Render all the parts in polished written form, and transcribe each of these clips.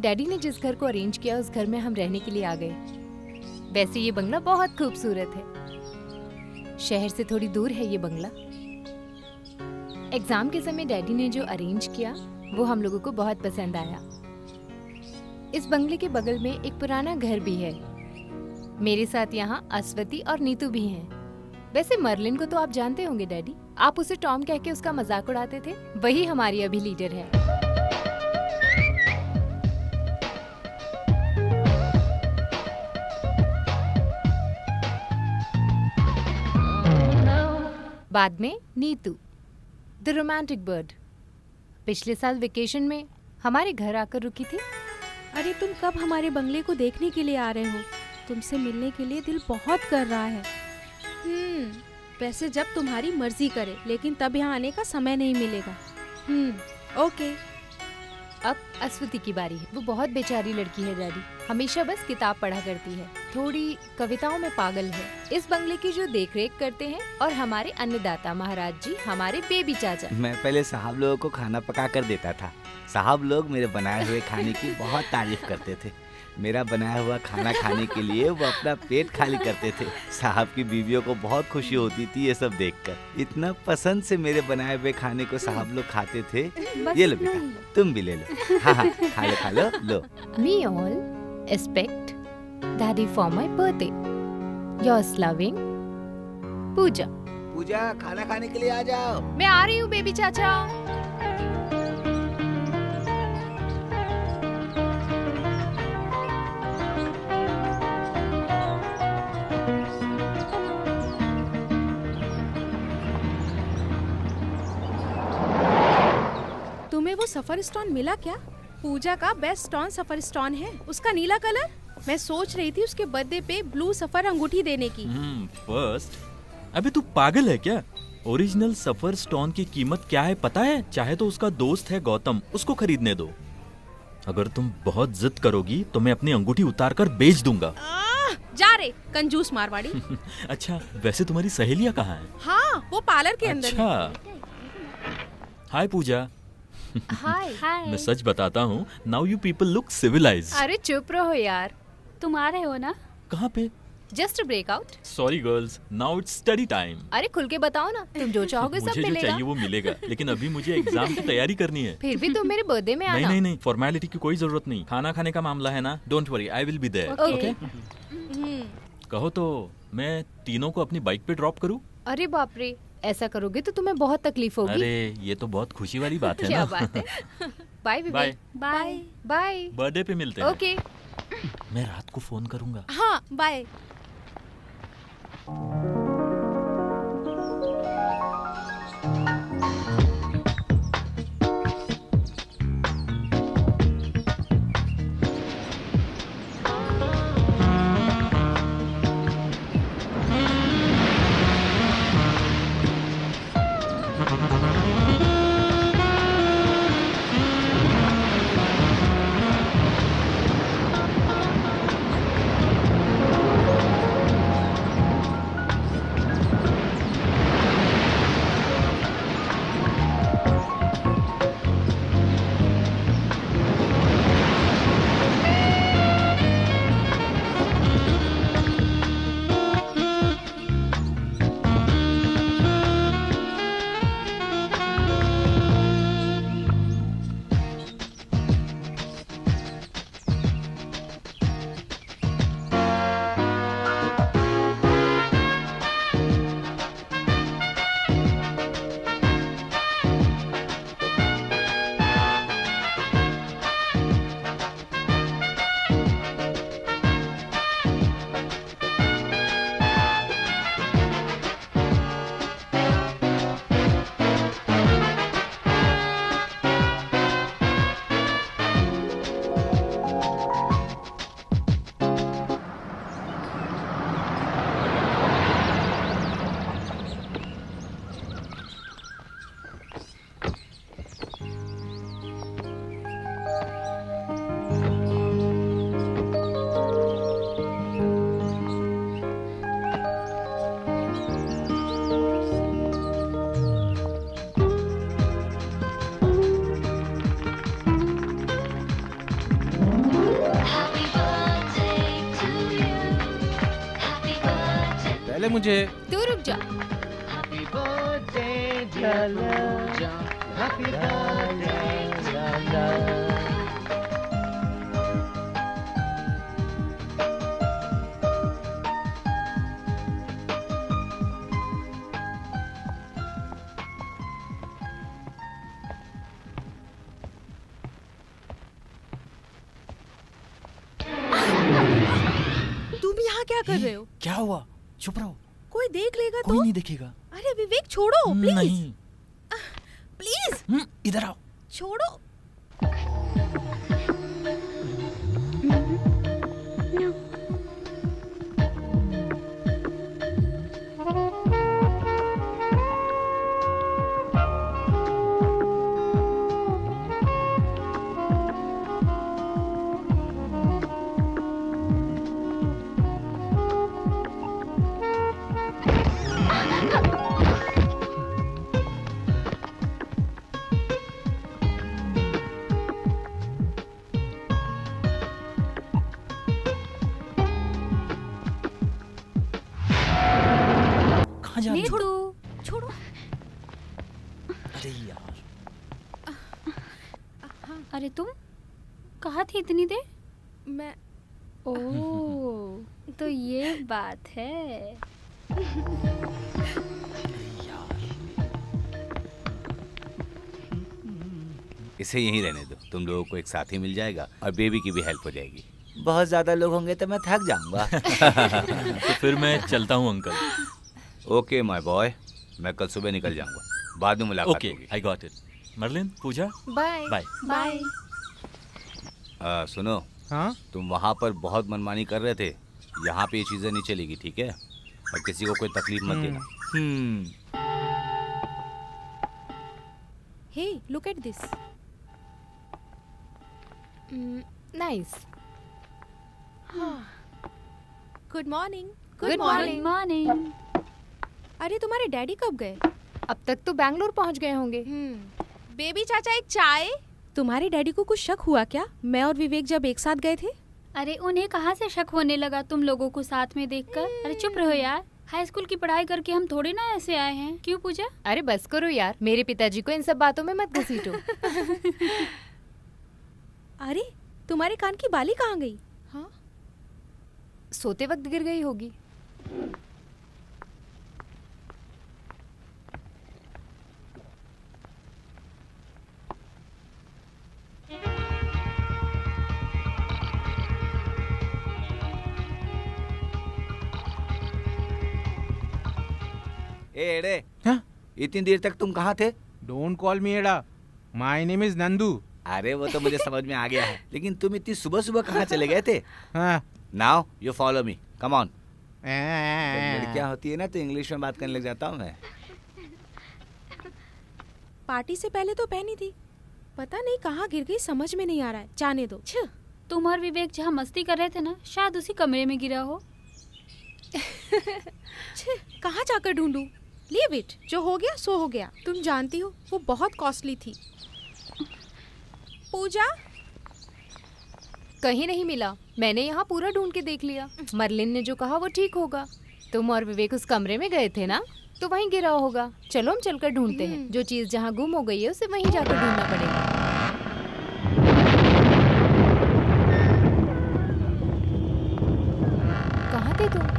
Daddy ने जिस घर को अरेंज किया उस घर में हम रहने के लिए आ गए। वैसे ये बंगला बहुत खूबसूरत है। शहर से थोड़ी दूर है ये बंगला। एग्जाम के समय डैडी ने जो अरेंज किया वो हम लोगों को बहुत पसंद आया। इस बंगले के बगल में एक पुराना घर भी है। मेरे साथ यहाँ अस्वती और नीतू भी हैं। वैसे मर्लिन को तो आप जानते होंगे डैडी, आप उसे टॉम कह के उसका मजाक उड़ाते थे, वही हमारी अभी लीडर है। बाद में नीतू, द रोमांटिक बर्ड, पिछले साल वेकेशन में हमारे घर आकर रुकी थी। अरे तुम कब हमारे बंगले को देखने के लिए आ रहे हो? तुमसे मिलने के लिए दिल बहुत कर रहा है। वैसे जब तुम्हारी मर्जी करे, लेकिन तब यहाँ आने का समय नहीं मिलेगा। ओके। अब अस्वती की बारी है। वो बहुत बेचारी लड़की है डैडी, हमेशा बस किताब पढ़ा करती है, थोड़ी कविताओं में पागल है। इस बंगले की जो देखरेख करते हैं और हमारे अन्नदाता महाराज जी, हमारे बेबी चाचा। मैं पहले साहब लोगों को खाना पका कर देता था। साहब लोग मेरे बनाए हुए खाने की बहुत तारीफ करते थे। मेरा बनाया हुआ खाना खाने के लिए वो अपना पेट खाली करते थे। साहब की बीवियों को बहुत खुशी होती थी ये सब देखकर। इतना पसंद से मेरे बनाए हुए खाने को साहब लोग खाते थे। ये लो बेटा, तुम भी ले लो। हाँ हाँ, खा लो लो। We all expect Daddy for my birthday. Yours loving, पूजा। पूजा, खाना खाने के लिए आ जाओ। मैं आ रही हूँ बेबी चाचा। तुम्हें वो सफर स्टोन मिला क्या? पूजा का बेस्ट स्टोन सफर स्टोन है, उसका नीला कलर। मैं सोच रही थी उसके बर्थडे पे ब्लू सफर अंगूठी देने की। फर्स्ट, अबे तू पागल है क्या? ओरिजिनल सफर स्टोन की कीमत क्या है पता है? चाहे तो उसका दोस्त है गौतम, उसको खरीदने दो। अगर तुम बहुत जिद करोगी तो मैं अपनी अंगूठी उतार कर बेच दूंगा। जा रे कंजूस मारवाड़ी। अच्छा, वैसे तुम्हारी सहेलियाँ कहाँ हैं? हाँ, वो पार्लर के अंदर है। अच्छा, हाय पूजा। हाय। मैं सच बताता हूँ, now you people look civilised. अरे चुप रहो यार। तुम आ रहे हो ना? कहाँ पे? Just breakout. Sorry girls, now it's study time. अरे खुल के बताओ ना, तुम जो चाहोगे सब मुझे जो मिलेगा। चाहिए वो मिलेगा, लेकिन अभी मुझे एग्जाम की तैयारी करनी है। फिर भी तुम मेरे बर्थडे में आना। नहीं, फॉर्मेलिटी की कोई जरूरत नहीं। खाना खाने का मामला है ना, don't worry, I will be there. Okay. कहो तो मैं तीनों को अपनी बाइक पे ड्रॉप करूं? अरे बाप रे, ऐसा करोगे तो तुम्हें बहुत तकलीफ होगी। अरे ये तो बहुत खुशी वाली बात है क्या ना। बात है। Bye bye. Bye. Bye. Birthday पे मिलते हैं। ओके। मैं रात को फोन करूंगा। हाँ, बाय। मुझे। तू रुक जा। तुम यहाँ क्या कर रहे हो? क्या हुआ? चुप रहो, कोई देख लेगा कोई तो? नहीं देखेगा। अरे विवेक छोड़ो प्लीज। नहीं। प्लीज इधर आओ। छोड़ो। कहाँ जा रही हो? छोड़ो छोड़ो। अरे यार, अरे तुम कहाँ थी इतनी देर? मैं ओह, तो ये बात है। इसे यहीं रहने दो, तुम लोगों को एक साथी मिल जाएगा और बेबी की भी हेल्प हो जाएगी। बहुत ज्यादा लोग होंगे तो मैं थक जाऊंगा। तो फिर मैं चलता हूँ अंकल। ओके माय बॉय, मैं कल सुबह निकल जाऊंगा, बाद में मुलाकात ओके, होगी। I got it. Merlin, Pooja, bye. Bye. Bye. सुनो, हाँ तुम वहाँ पर बहुत मनमानी कर रहे थे, यहाँ पे ये चीजें नहीं चलेगी, ठीक है? और किसी को कोई तकलीफ मत देना। Hey look at this. Nice. Good morning. Good morning. Good morning. अरे तुम्हारे डैडी कब गए? अब तक तो बैंगलोर पहुंच गए होंगे। बेबी चाचा एक चाय। तुम्हारे डैडी को कुछ शक हुआ क्या, मैं और विवेक जब एक साथ गए थे? अरे उन्हें कहाँ से शक होने लगा तुम लोगों को साथ में देखकर? अरे चुप रहो यार, हाई स्कूल की पढ़ाई करके हम थोड़े ना ऐसे आए हैं। क्यों पूजा? अरे बस करो यार, मेरे पिताजी को इन सब बातों में मत घसीटो। अरे तुम्हारे कान की बाली कहाँ गई? हाँ सोते वक्त गिर गई होगी। ए एड़े, हाँ? इतनी देर तक तुम कहाँ थे? डोंट कॉल मी एडा, माय नेम इज नंदू। अरे वो तो मुझे समझ में आ गया है, लेकिन तुम इतनी सुबह सुबह कहाँ चले गए थे? हाँ now you follow me, come on. लड़कियाँ होती है ना तो इंग्लिश में बात करने लग जाता हूँ मैं। पार्टी से पहले तो पहनी थी, पता नहीं कहाँ गिर गई, समझ में नहीं आ रहा है। जाने दो। छ, तुम और विवेक जहाँ मस्ती कर रहे थे ना, शायद उसी कमरे में गिरा हो। कहाँ जाकर ढूंढूं? लीव इट, जो हो गया सो हो गया। तुम जानती हो वो बहुत कॉस्टली थी। पूजा कहीं नहीं मिला, मैंने यहाँ पूरा ढूंढ के देख लिया। मर्लिन ने जो कहा वो ठीक होगा। तुम और विवेक उस कमरे में गए थे ना, तो वहीं गिरा होगा। चलो हम चलकर ढूंढते हैं। जो चीज जहाँ गुम हो गई है उसे वहीं जाकर ढूंढना पड़ेगा। कहाँ थे तुम?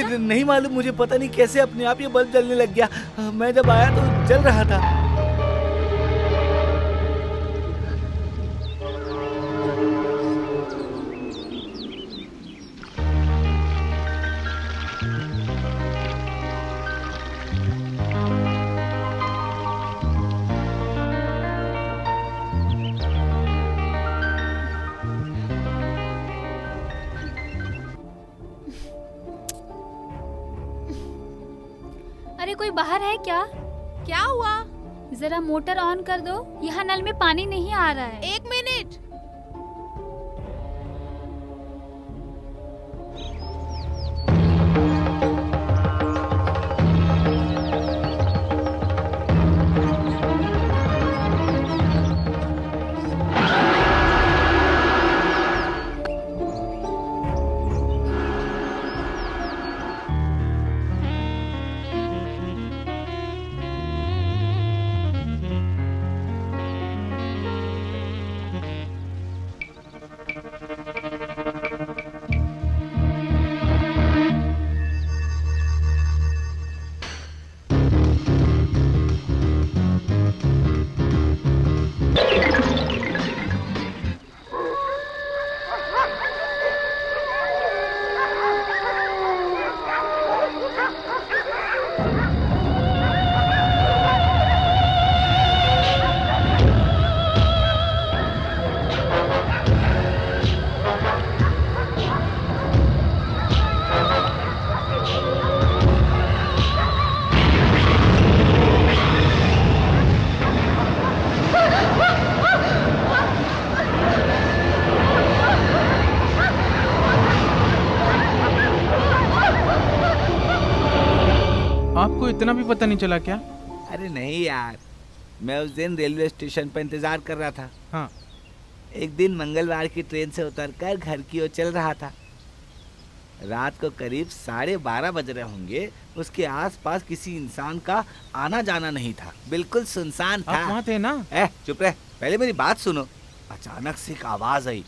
नहीं मालूम, मुझे पता नहीं कैसे अपने आप ये बल्ब जलने लग गया। मैं जब आया तो जल रहा था। अरे कोई बाहर है क्या? क्या हुआ? जरा मोटर ऑन कर दो, यहाँ नल में पानी नहीं आ रहा है। 1 मिनट। आपको इतना भी पता नहीं चला क्या? अरे नहीं यार, मैं उस दिन रेलवे स्टेशन पर इंतजार कर रहा था। हाँ। एक दिन मंगलवार की ट्रेन से उतरकर घर की ओर चल रहा था। रात को करीब 12:30 बज रहे होंगे। उसके आसपास किसी इंसान का आना जाना नहीं था, बिल्कुल सुनसान था। आप वहाँ थे ना? चुप रह, पहले मेरी बात सुनो। अचानक से एक आवाज आई,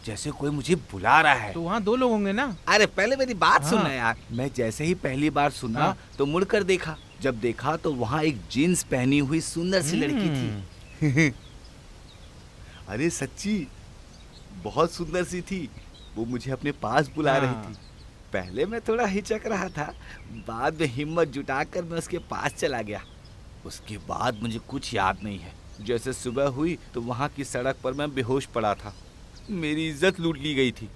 जैसे कोई मुझे बुला रहा है। तो वहाँ 2 लोग होंगे ना? अरे पहले मेरी बात हाँ। सुनना यार। मैं जैसे ही पहली बार सुना हाँ। तो मुड़कर देखा। जब देखा तो वहाँ एक जीन्स पहनी हुई सुंदर सी लड़की थी। अरे सच्ची बहुत सुंदर सी थी। वो मुझे अपने पास बुला रही हाँ। थी। पहले मैं थोड़ा हिचक रहा था, बाद में हिम्मत जुटाकर मैं उसके पास चला गया। उसके बाद मुझे कुछ याद नहीं है। जैसे सुबह हुई तो वहाँ की सड़क पर मैं बेहोश पड़ा था। मेरी इज्जत लूट ली गई थी।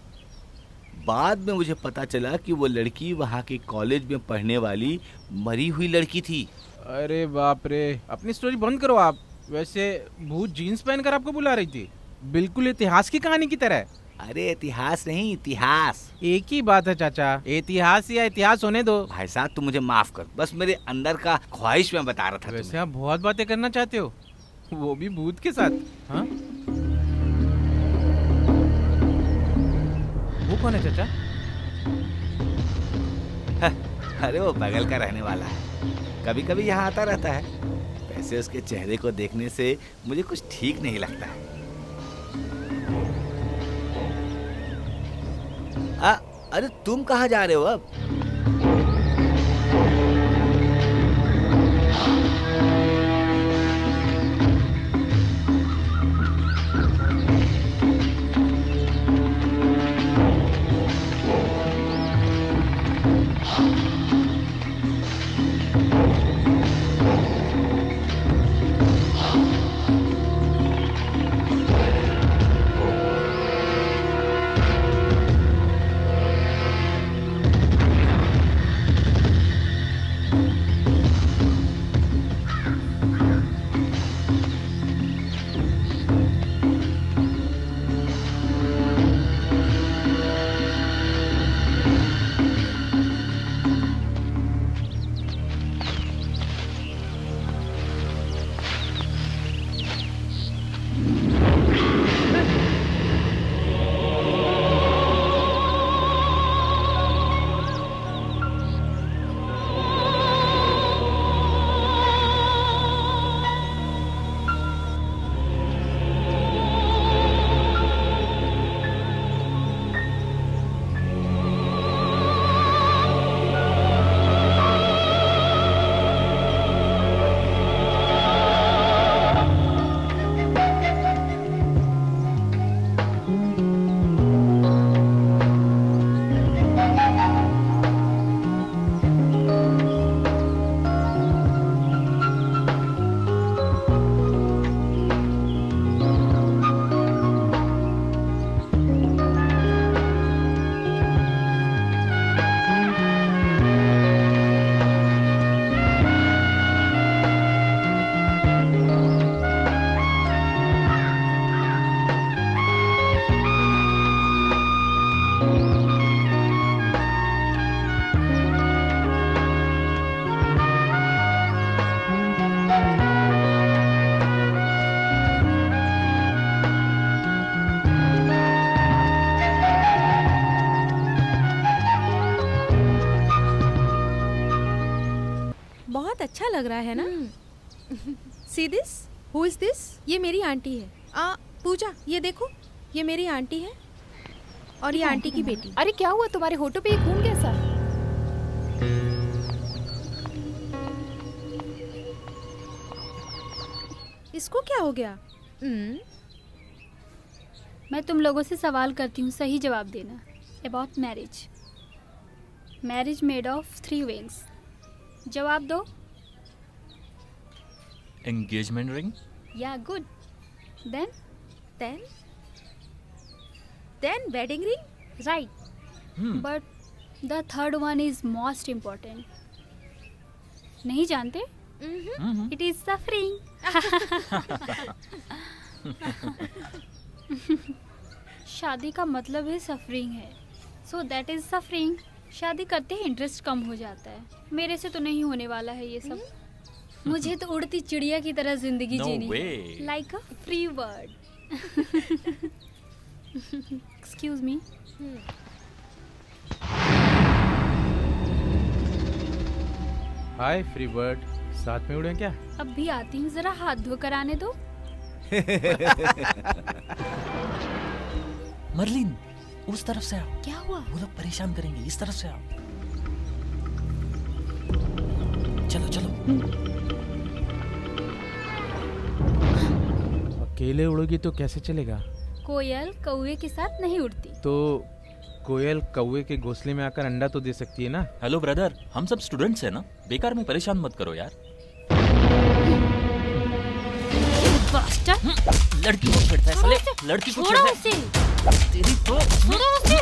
बाद में मुझे पता चला कि वो लड़की वहाँ के कॉलेज में पढ़ने वाली मरी हुई लड़की थी। अरे बाप रे, अपनी स्टोरी बंद करो आप। वैसे भूत जीन्स पहनकर आपको बुला रही थी, बिल्कुल इतिहास की कहानी की तरह। अरे इतिहास नहीं, इतिहास। एक ही बात है चाचा, इतिहास या इतिहास होने दो। भाई साहब तुम मुझे माफ कर, बस मेरे अंदर का ख्वाहिश में बता रहा था वैसे तुम्हें। आप बहुत बातें करना चाहते हो, वो भी भूत के साथ। हाँ, वो कौन है चाचा? अरे वो बगल का रहने वाला है, कभी कभी यहाँ आता रहता है। वैसे उसके चेहरे को देखने से मुझे कुछ ठीक नहीं लगता है। अरे तुम कहाँ जा रहे हो अब? अच्छा लग रहा है ना? See this, who is this? ये मेरी आंटी है। पूजा, ये देखो, ये मेरी आंटी है और ये आंटी की बेटी। अरे क्या हुआ तुम्हारे होठों पे ये खून कैसा? इसको क्या हो गया? मैं तुम लोगों से सवाल करती हूँ, सही जवाब देना। About marriage. Marriage made of 3 rings. जवाब दो। Engagement ring. या good. Then then wedding ring. Right, hmm but the third one is most important. नहीं जानते? It is suffering. शादी का मतलब है सफरिंग है, सो दैट इज सफरिंग। शादी करते ही इंटरेस्ट कम हो जाता है। मेरे से तो नहीं होने वाला है ये सब। मुझे तो उड़ती चिड़िया की तरह जिंदगी No जीनी way. है, like a free bird. Excuse me. Hi free bird, साथ में उड़े क्या? अब भी आती हूँ, जरा हाथ धो कर आने दो। मर्लिन, उस तरफ से आओ। क्या हुआ? वो लोग परेशान करेंगे, इस तरफ से आओ। चलो चलो। अकेले उड़ोगी तो कैसे चलेगा? कोयल कौवे के साथ नहीं उड़ती। तो कोयल कौवे के घोंसले में आकर अंडा तो दे सकती है ना? हेलो ब्रदर, हम सब स्टूडेंट्स हैं ना, बेकार में परेशान मत करो यार। Bastard! लड़की को छेड़ता है साले, लड़की को छोड़ो छेड़ता उसे! है। तेरी तो छोड़ो उसे!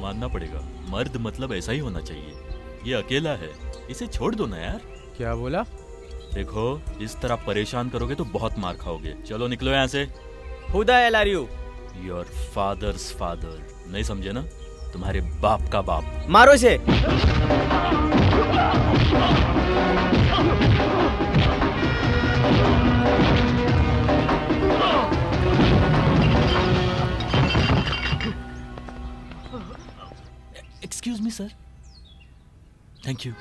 मानना पड़ेगा, मर्द मतलब ऐसा ही होना चाहिए। ये अकेला है, इसे छोड़ दो ना यार। क्या बोला? देखो, इस तरह परेशान करोगे तो बहुत मार खाओगे। चलो निकलो यहाँ से। Who the hell are you? Your fathers father. नहीं समझे ना? तुम्हारे बाप का बाप। मारो इसे। Excuse me sir. Thank you.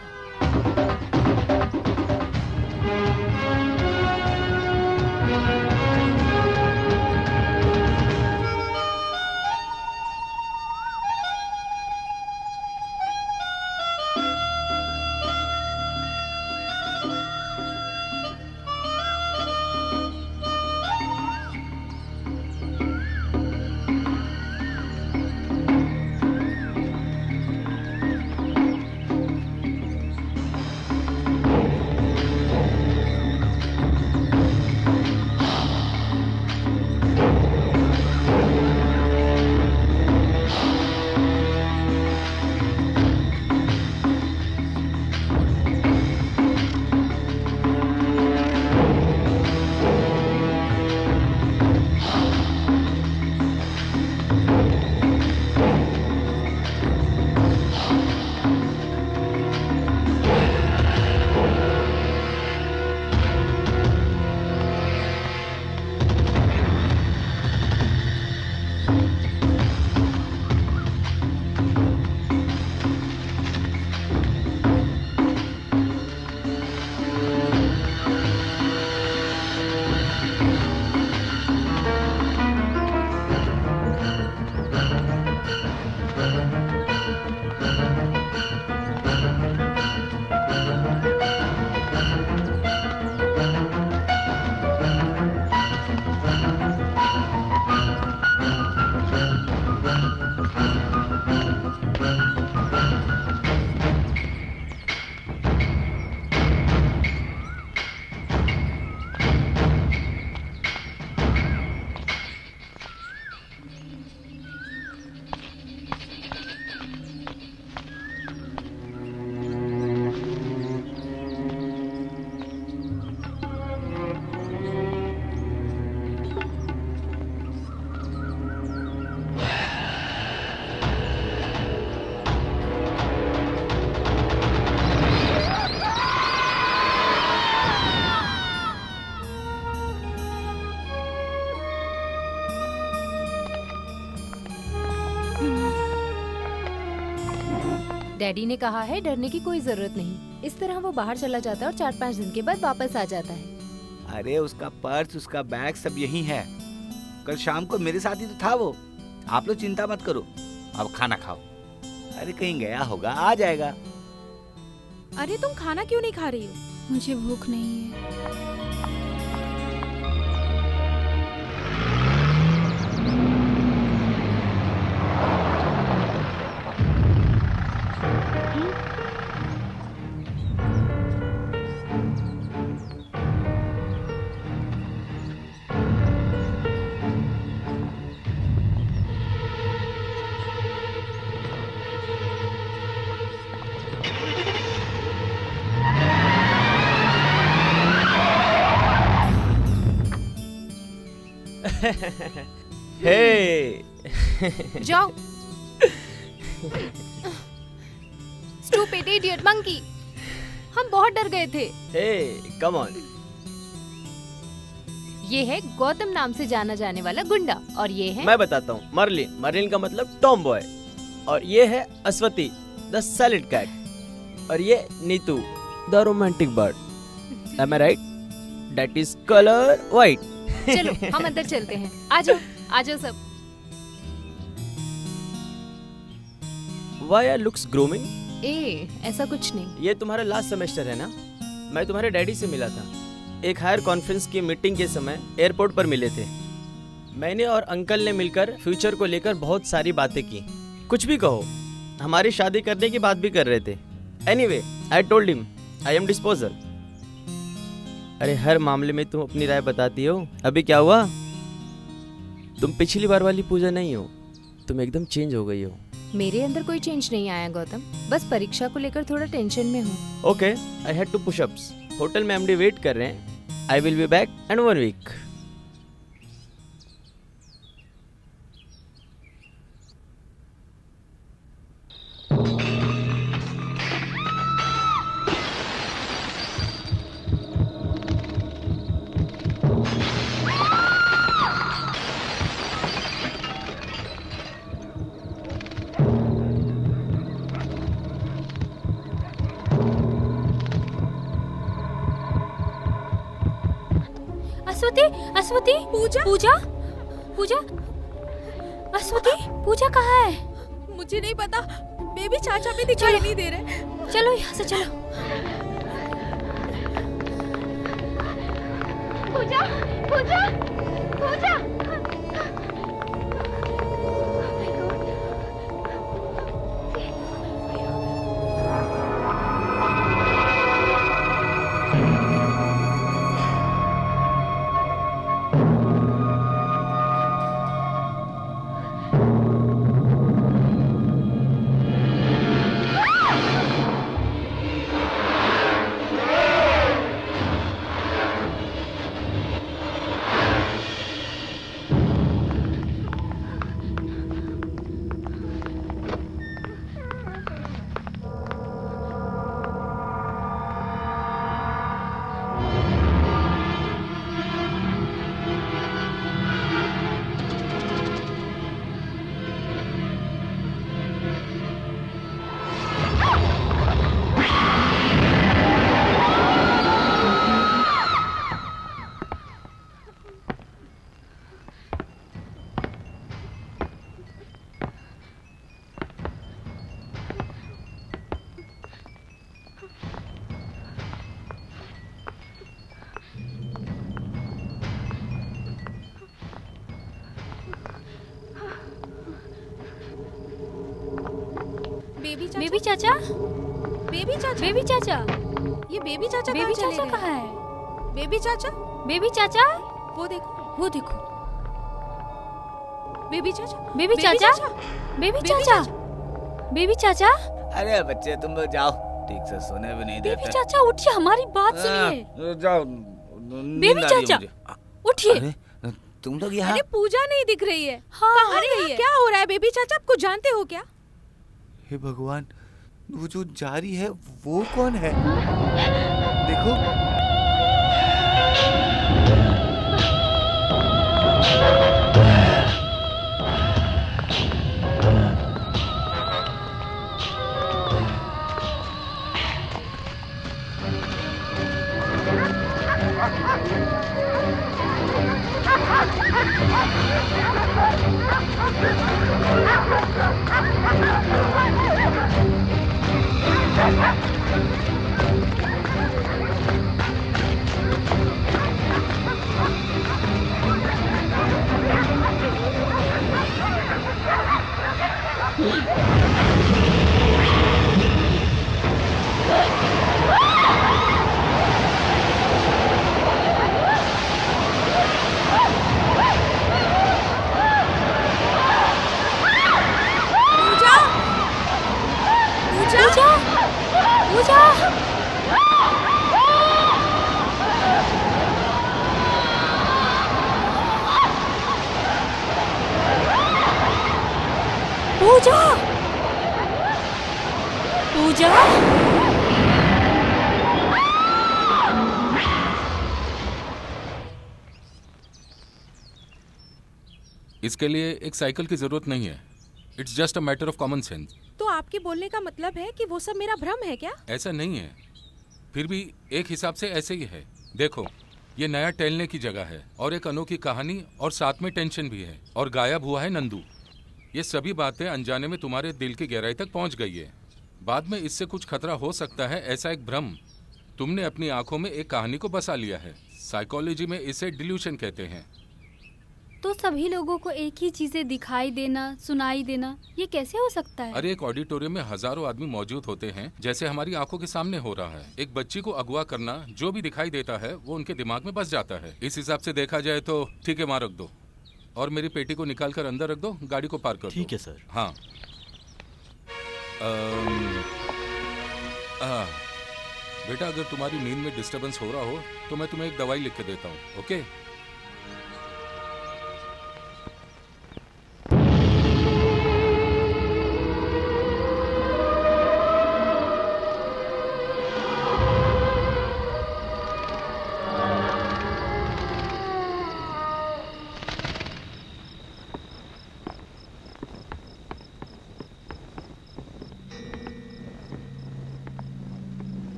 Daddy ने कहा है डरने की कोई जरूरत नहीं। इस तरह वो बाहर चला जाता है और 4-5 दिन के बाद वापस आ जाता है। अरे उसका पर्स, उसका बैग सब यही है। कल शाम को मेरे साथ ही तो था वो। आप लोग चिंता मत करो, अब खाना खाओ। अरे कहीं गया होगा, आ जाएगा। अरे तुम खाना क्यों नहीं खा रही हो? मुझे भूख नहीं है। हे जाओ। स्टूपिड इडियट मंकी, हम बहुत डर गए थे। हे कम ऑन। ये है गौतम नाम से जाना जाने वाला गुंडा और ये है मैं बताता हूँ, मर्लिन। मर्लिन का मतलब टॉम बॉय। और ये है अश्वती, द सैलेड कैट। और ये Neetu, the romantic bird. Am I right? That is colour white. चलो हम अंदर चलते हैं। आ जाओ, आ जाओ सब। Why looks grooming? ऐसा कुछ नहीं। ये तुम्हारा लास्ट सेमेस्टर है ना? मैं तुम्हारे डैडी से मिला था। एक हायर कॉन्फ्रेंस की मीटिंग के समय एयरपोर्ट पर मिले थे। मैंने और अंकल ने मिलकर फ्यूचर को लेकर बहुत सारी बातें की। कुछ भी कहो, हमारी शादी करने की बात भी कर रहे थे। Anyway, I told him I am disposal. अरे हर मामले में तुम अपनी राय बताती हो। अभी क्या हुआ? तुम पिछली बार वाली पूजा नहीं हो, तुम एकदम चेंज हो गई हो। मेरे अंदर कोई चेंज नहीं आया गौतम, बस परीक्षा को लेकर थोड़ा टेंशन में हूँ। Okay, I had to push ups. Hotel में एमडी वेट कर रहे हैं। I will be back in 1 week. Aswathi, Aswathi, Pooja? Pooja, Pooja, Aswathi, Pooja कहाँ है? मुझे नहीं पता। बेबी चाचा भी दिखाई नहीं दे रहे। चलो यहाँ से चलो। पूजा, पूजा, पूजा। बेबी चाचा, बेबी चाचा, बेबी चाचा, ये बेबी चाचा बेबी कहाँ चले चाचा गए? कहाँ है? बेबी चाचा, बेबी चाचा, वो देखो, वो देखो। बेबी चाचा, बेबी चाचा, बेबी चाचा, बेबी चाचा, अरे बच्चे तुम लोग जाओ, ठीक से सोने भी नहीं बेबी देते। चाचा उठिए, हमारी बात सुनिए। जाओ, बेबी चाचा, उठिए। अरे तुम लोग यहाँ? अरे पूजा नहीं दिख रही है। हाँ, कहाँ अरे गई है? क्या हो रहा है बेबी चाचा? आप कुछ जानते हो क्या? हे भगवान, वो जो जा रही है वो कौन है? देखो। पूजा पूजा पूजा पूजा पूजा इसके लिए एक साइकिल की जरूरत नहीं है। It's just a matter of common sense. तो आपके बोलने का मतलब है कि वो सब मेरा भ्रम है क्या? ऐसा नहीं है, फिर भी एक हिसाब से ऐसे ही है। देखो, ये नया टहलने की जगह है और एक अनोखी कहानी और साथ में टेंशन भी है। और गायब हुआ है नंदू। ये सभी बातें अनजाने में तुम्हारे दिल की गहराई तक पहुंच गई है। बाद में इससे कुछ खतरा हो सकता है, ऐसा एक भ्रम। तुमने अपनी आंखों में एक कहानी को बसा लिया है। साइकोलॉजी में इसे डिल्यूशन कहते हैं। तो सभी लोगों को एक ही चीजें दिखाई देना, सुनाई देना, ये कैसे हो सकता है? अरे एक ऑडिटोरियम में हजारों आदमी मौजूद होते हैं, जैसे हमारी आंखों के सामने हो रहा है। एक बच्ची को अगवा करना, जो भी दिखाई देता है वो उनके दिमाग में बस जाता है। इस हिसाब से देखा जाए तो ठीक है, वहाँ रख दो और मेरी पेटी को निकाल कर अंदर रख दो। गाड़ी को पार्क कर दो। ठीक है सर। हाँ। बेटा, अगर तुम्हारी नींद में डिस्टरबेंस हो रहा हो तो मैं तुम्हें एक दवाई लिख के देता हूँ। ओके?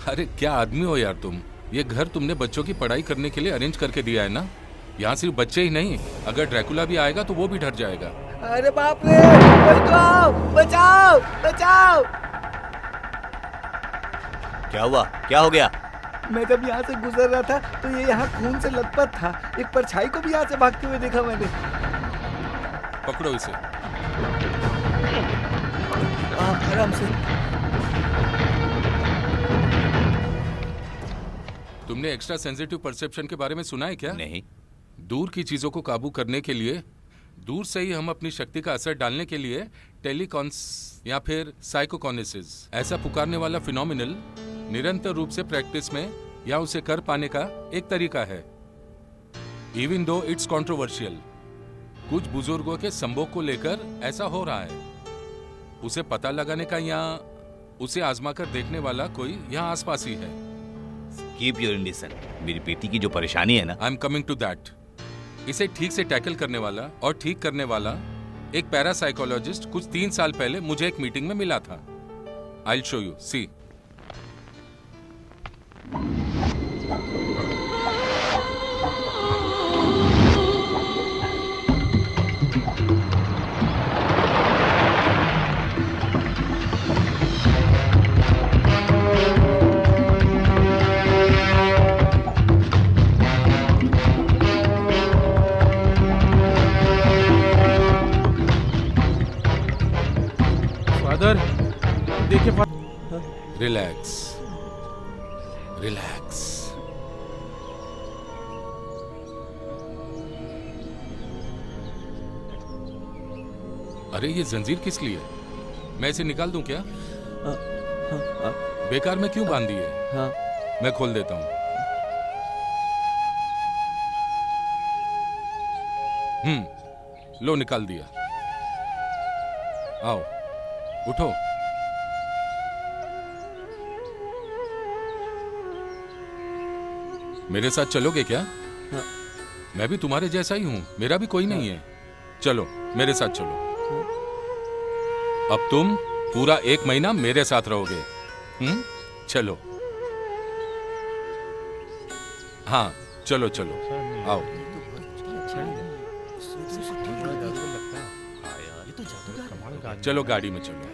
अरे क्या आदमी हो यार तुम। ये घर तुमने बच्चों की पढ़ाई करने के लिए अरेंज करके दिया है ना। यहाँ सिर्फ बच्चे ही नहीं, अगर ड्रैकुला भी आएगा तो वो भी डर जाएगा। अरे बाप रे, बचाओ बचाओ बचाओ। क्या हुआ? क्या हो गया? मैं जब यहाँ से गुजर रहा था तो ये यहाँ खून से लथपथ था। एक परछाई को भी यहाँ से भागते हुए देखा मैंने। पकड़ो इसे। आराम से। तुमने एक्स्ट्रा सेंसिटिव परसेप्शन के बारे में सुना है क्या? नहीं। दूर की चीजों को काबू करने के लिए, दूर से ही हम अपनी शक्ति का असर डालने के लिए टेलीकॉन्स या फिर साइकोकॉनेसिस ऐसा पुकारने वाला फिनोमिनल निरंतर रूप से प्रैक्टिस में या उसे कर पाने का एक तरीका है। इवन दो इट्स कंट्रोवर्शियल, कुछ बुजुर्गों के संभोग को लेकर ऐसा हो रहा है। उसे पता लगाने का या उसे आजमा कर देखने वाला कोई यहाँ आसपास ही है। Keep your indecision. मेरी बेटी की जो परेशानी है ना, I am coming to that. इसे ठीक से टैकल करने वाला और ठीक करने वाला एक पैरासाइकोलॉजिस्ट कुछ 3 साल पहले मुझे एक मीटिंग में मिला था। I will show you, see. Father देखिए। Relax relax. अरे ये जंजीर किस लिए? मैं इसे निकाल दूं क्या? बेकार में क्यों बांध दिए? हाँ। मैं खोल देता हूँ। लो निकाल दिया। आओ उठो। मेरे साथ चलोगे क्या? हाँ। मैं भी तुम्हारे जैसा ही हूँ, मेरा भी कोई नहीं है। चलो मेरे साथ चलो। अब तुम पूरा 1 महीना मेरे साथ रहोगे। चलो। हाँ चलो चलो आओ। चलो गाड़ी में चलो।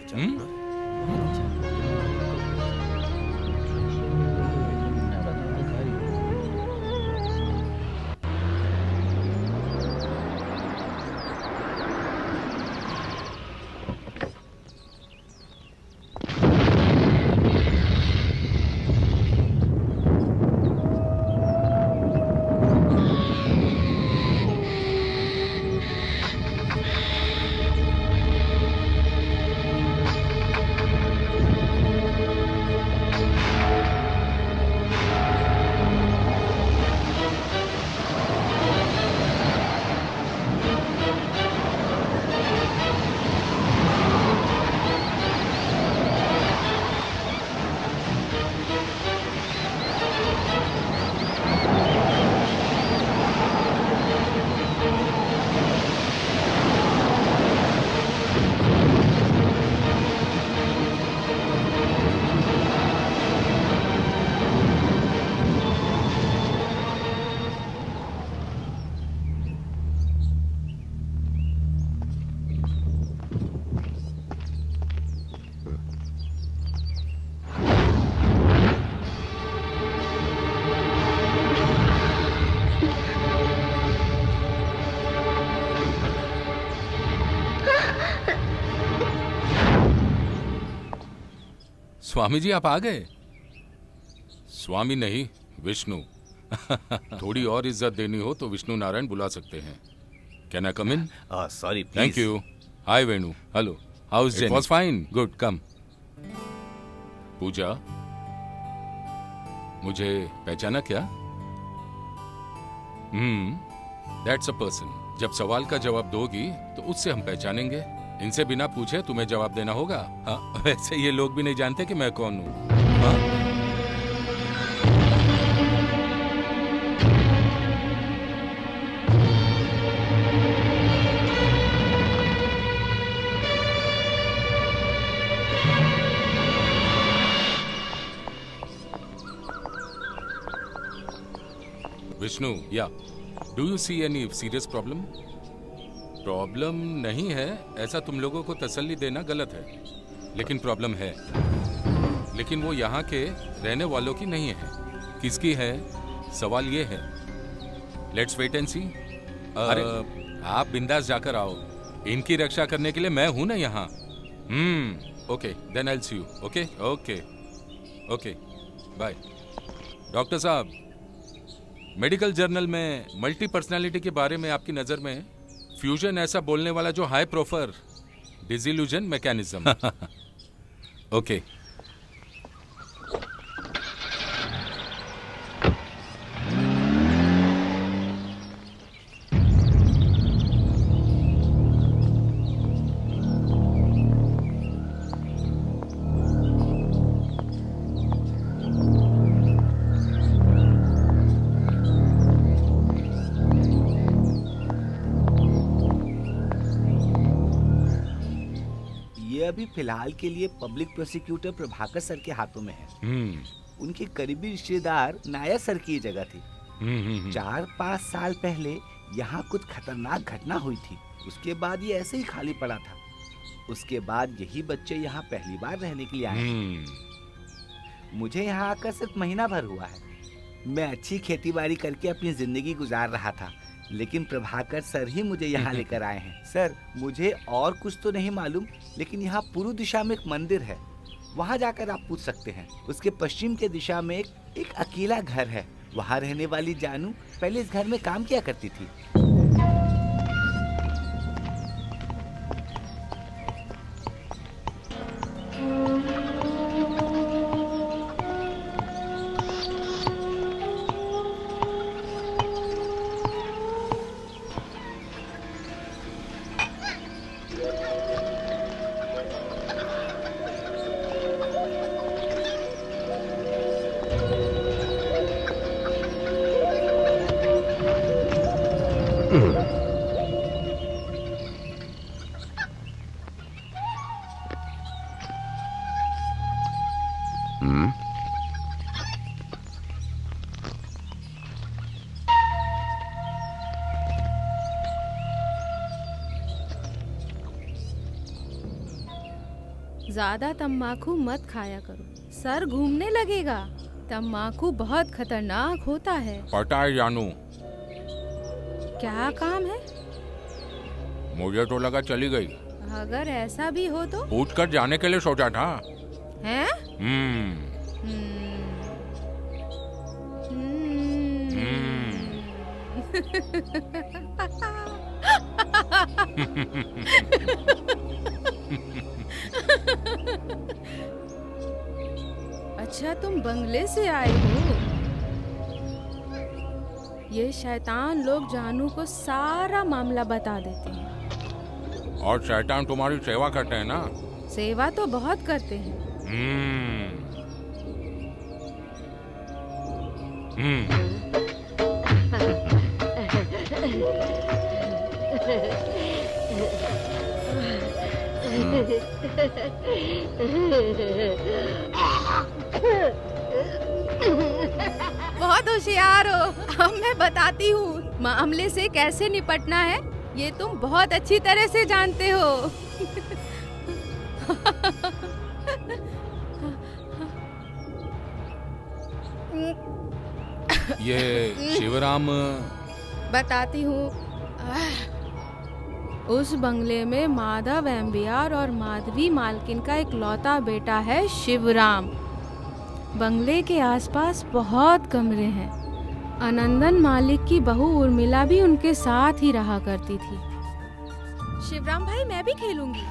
स्वामी जी आप आ गए? स्वामी नहीं, विष्णु। थोड़ी और इज्जत देनी हो तो विष्णु नारायण बुला सकते हैं। Can I come in? Sorry thank you. Hi Venu. Hello. How is it? Was fine. Good. Come. Pooja, मुझे पहचाना क्या? That's a person. जब सवाल का जवाब दोगी तो उससे हम पहचानेंगे। इनसे बिना पूछे तुम्हें जवाब देना होगा। हाँ, वैसे ये लोग भी नहीं जानते कि मैं कौन हूँ। हाँ? विष्णु, या do you see any serious problem? Problem नहीं है, ऐसा तुम लोगों को तसल्ली देना गलत है, लेकिन प्रॉब्लम है। लेकिन वो यहाँ के रहने वालों की नहीं है। किसकी है? सवाल ये है। लेट्स वेट एंड सी। अरे आप बिंदास जाकर आओ, इनकी रक्षा करने के लिए मैं हूं ना यहाँ। Okay then I will see you. Okay okay okay bye. Doctor साहब, मेडिकल जर्नल में मल्टी पर्सनालिटी के बारे में आपकी नजर में फ्यूजन ऐसा बोलने वाला जो हाई प्रोफर डिसिल्यूजन मैकेनिज्म। ओके। अभी फिलहाल के लिए पब्लिक प्रोसिक्यूटर प्रभाकर सर के हाथों में है। उनके करीबी रिश्तेदार नायर सर की ये जगह थी। 4-5 साल पहले यहाँ कुछ खतरनाक घटना हुई थी। उसके बाद ये ऐसे ही खाली पड़ा था। उसके बाद यही बच्चे यहाँ पहली बार रहने के लिए आए हैं। मुझे यहाँ आकर सिर्फ महीना भर हुआ है। मैं अच्छी खेतीबाड़ी करके अपनी जिंदगी गुजार रहा था, लेकिन प्रभाकर सर ही मुझे यहाँ लेकर आए हैं। सर, मुझे और कुछ तो नहीं मालूम, लेकिन यहाँ पूर्व दिशा में एक मंदिर है, वहाँ जाकर आप पूछ सकते हैं। उसके पश्चिम के दिशा में एक अकेला घर है। वहाँ रहने वाली जानू पहले इस घर में काम किया करती थी। ज्यादा तम्बाकू मत खाया करो, सर घूमने लगेगा। तम्बाकू बहुत खतरनाक होता है। पता है जानू, क्या काम है? मुझे तो लगा चली गई। अगर ऐसा भी हो तो? पूछ कर जाने के लिए सोचा था। हैं? अच्छा, तुम बंगले से आए हो? ये शैतान लोग जानू को सारा मामला बता देते हैं। और शैतान तुम्हारी सेवा करते हैं ना? सेवा तो बहुत करते हैं। बहुत होशियार हो। अब मैं बताती हूँ मामले से कैसे निपटना है, ये तुम बहुत अच्छी तरह से जानते हो। ये शिवराम बताती हूँ। उस बंगले में माधव एम्बियार और माधवी मालकिन का इकलौता बेटा है शिवराम। बंगले के आसपास बहुत कमरे हैं। आनंदन मालिक की बहू उर्मिला भी उनके साथ ही रहा करती थी। शिवराम भाई, मैं भी खेलूंगी।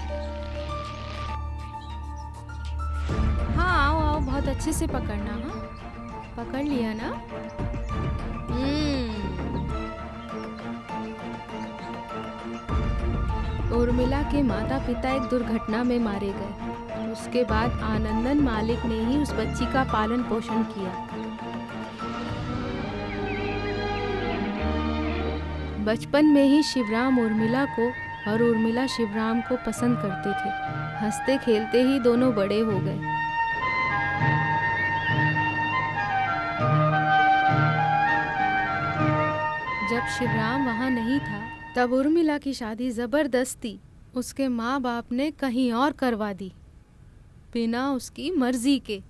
हाँ आओ आओ, बहुत अच्छे से पकड़ना। हाँ, पकड़ लिया ना? उर्मिला के माता पिता एक दुर्घटना में मारे गए। उसके बाद आनंदन मालिक ने ही उस बच्ची का पालन पोषण किया। बचपन में ही शिवराम उर्मिला को और उर्मिला शिवराम को पसंद करते थे। हंसते खेलते ही दोनों बड़े हो गए। जब शिवराम वहाँ नहीं था, तब उर्मिला की शादी जबरदस्ती उसके माँ बाप ने कहीं और करवा दी, बिना उसकी मर्जी के।